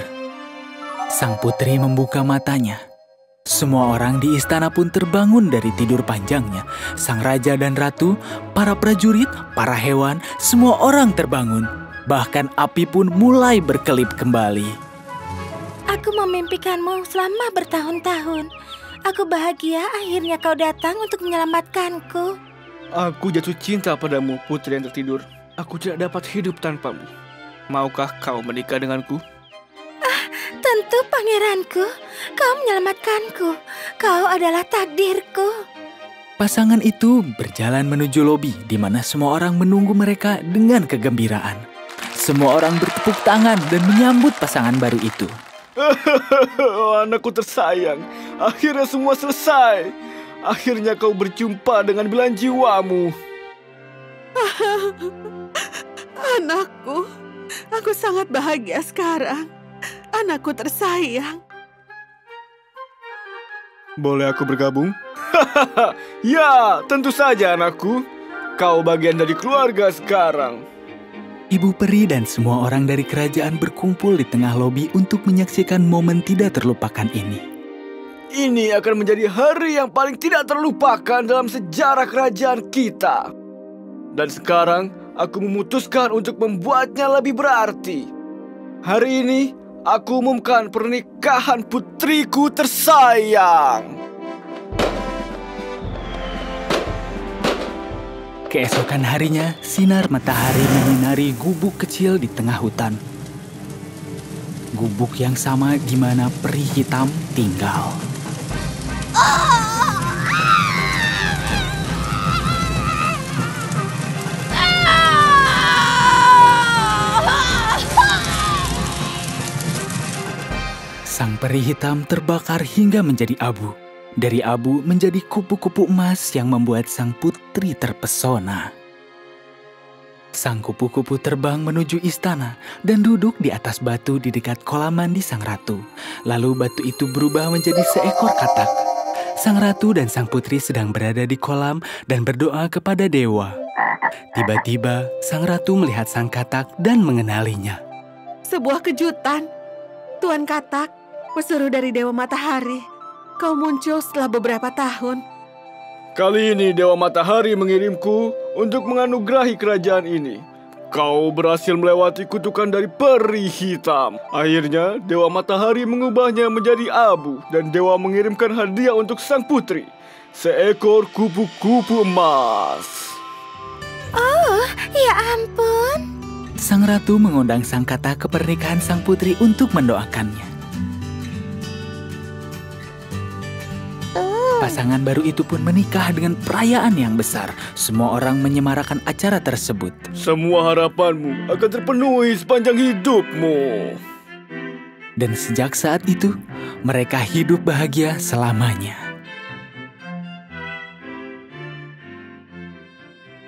Sang putri membuka matanya. Semua orang di istana pun terbangun dari tidur panjangnya. Sang raja dan ratu, para prajurit, para hewan, semua orang terbangun. Bahkan api pun mulai berkelip kembali. Aku memimpikanmu selama bertahun-tahun. Aku bahagia akhirnya kau datang untuk menyelamatkanku. Aku jatuh cinta padamu, putri yang tertidur. Aku tidak dapat hidup tanpamu. Maukah kau menikah denganku? Tentu pangeranku. Kau menyelamatkanku. Kau adalah takdirku. Pasangan itu berjalan menuju lobi di mana semua orang menunggu mereka dengan kegembiraan. Semua orang bertepuk tangan dan menyambut pasangan baru itu. Anakku tersayang, akhirnya semua selesai. Akhirnya kau berjumpa dengan belahan jiwamu. Anakku, aku sangat bahagia sekarang. Anakku tersayang. Boleh aku bergabung? Ya, tentu saja anakku. Kau bagian dari keluarga sekarang. Ibu peri dan semua orang dari kerajaan berkumpul di tengah lobi untuk menyaksikan momen tidak terlupakan ini. Ini akan menjadi hari yang paling tidak terlupakan dalam sejarah kerajaan kita. Dan sekarang, aku memutuskan untuk membuatnya lebih berarti. Hari ini, aku umumkan pernikahan putriku tersayang. Keesokan harinya, sinar matahari menyinari gubuk kecil di tengah hutan. Gubuk yang sama di mana peri hitam tinggal. Sang peri hitam terbakar hingga menjadi abu. Dari abu menjadi kupu-kupu emas yang membuat sang putri terpesona. Sang kupu-kupu terbang menuju istana dan duduk di atas batu di dekat kolam mandi sang ratu. Lalu batu itu berubah menjadi seekor katak. Sang ratu dan sang putri sedang berada di kolam dan berdoa kepada dewa. Tiba-tiba, sang ratu melihat sang katak dan mengenalinya. Sebuah kejutan. Tuan Katak, pesuruh dari Dewa Matahari. Kau muncul setelah beberapa tahun. Kali ini Dewa Matahari mengirimku untuk menganugerahi kerajaan ini. Kau berhasil melewati kutukan dari peri hitam. Akhirnya Dewa Matahari mengubahnya menjadi abu dan Dewa mengirimkan hadiah untuk sang putri. Seekor kupu-kupu emas. Oh, ya ampun. Sang ratu mengundang sang katak ke pernikahan sang putri untuk mendoakannya. Pasangan baru itu pun menikah dengan perayaan yang besar. Semua orang menyemarakan acara tersebut. Semua harapanmu akan terpenuhi sepanjang hidupmu. Dan sejak saat itu, mereka hidup bahagia selamanya.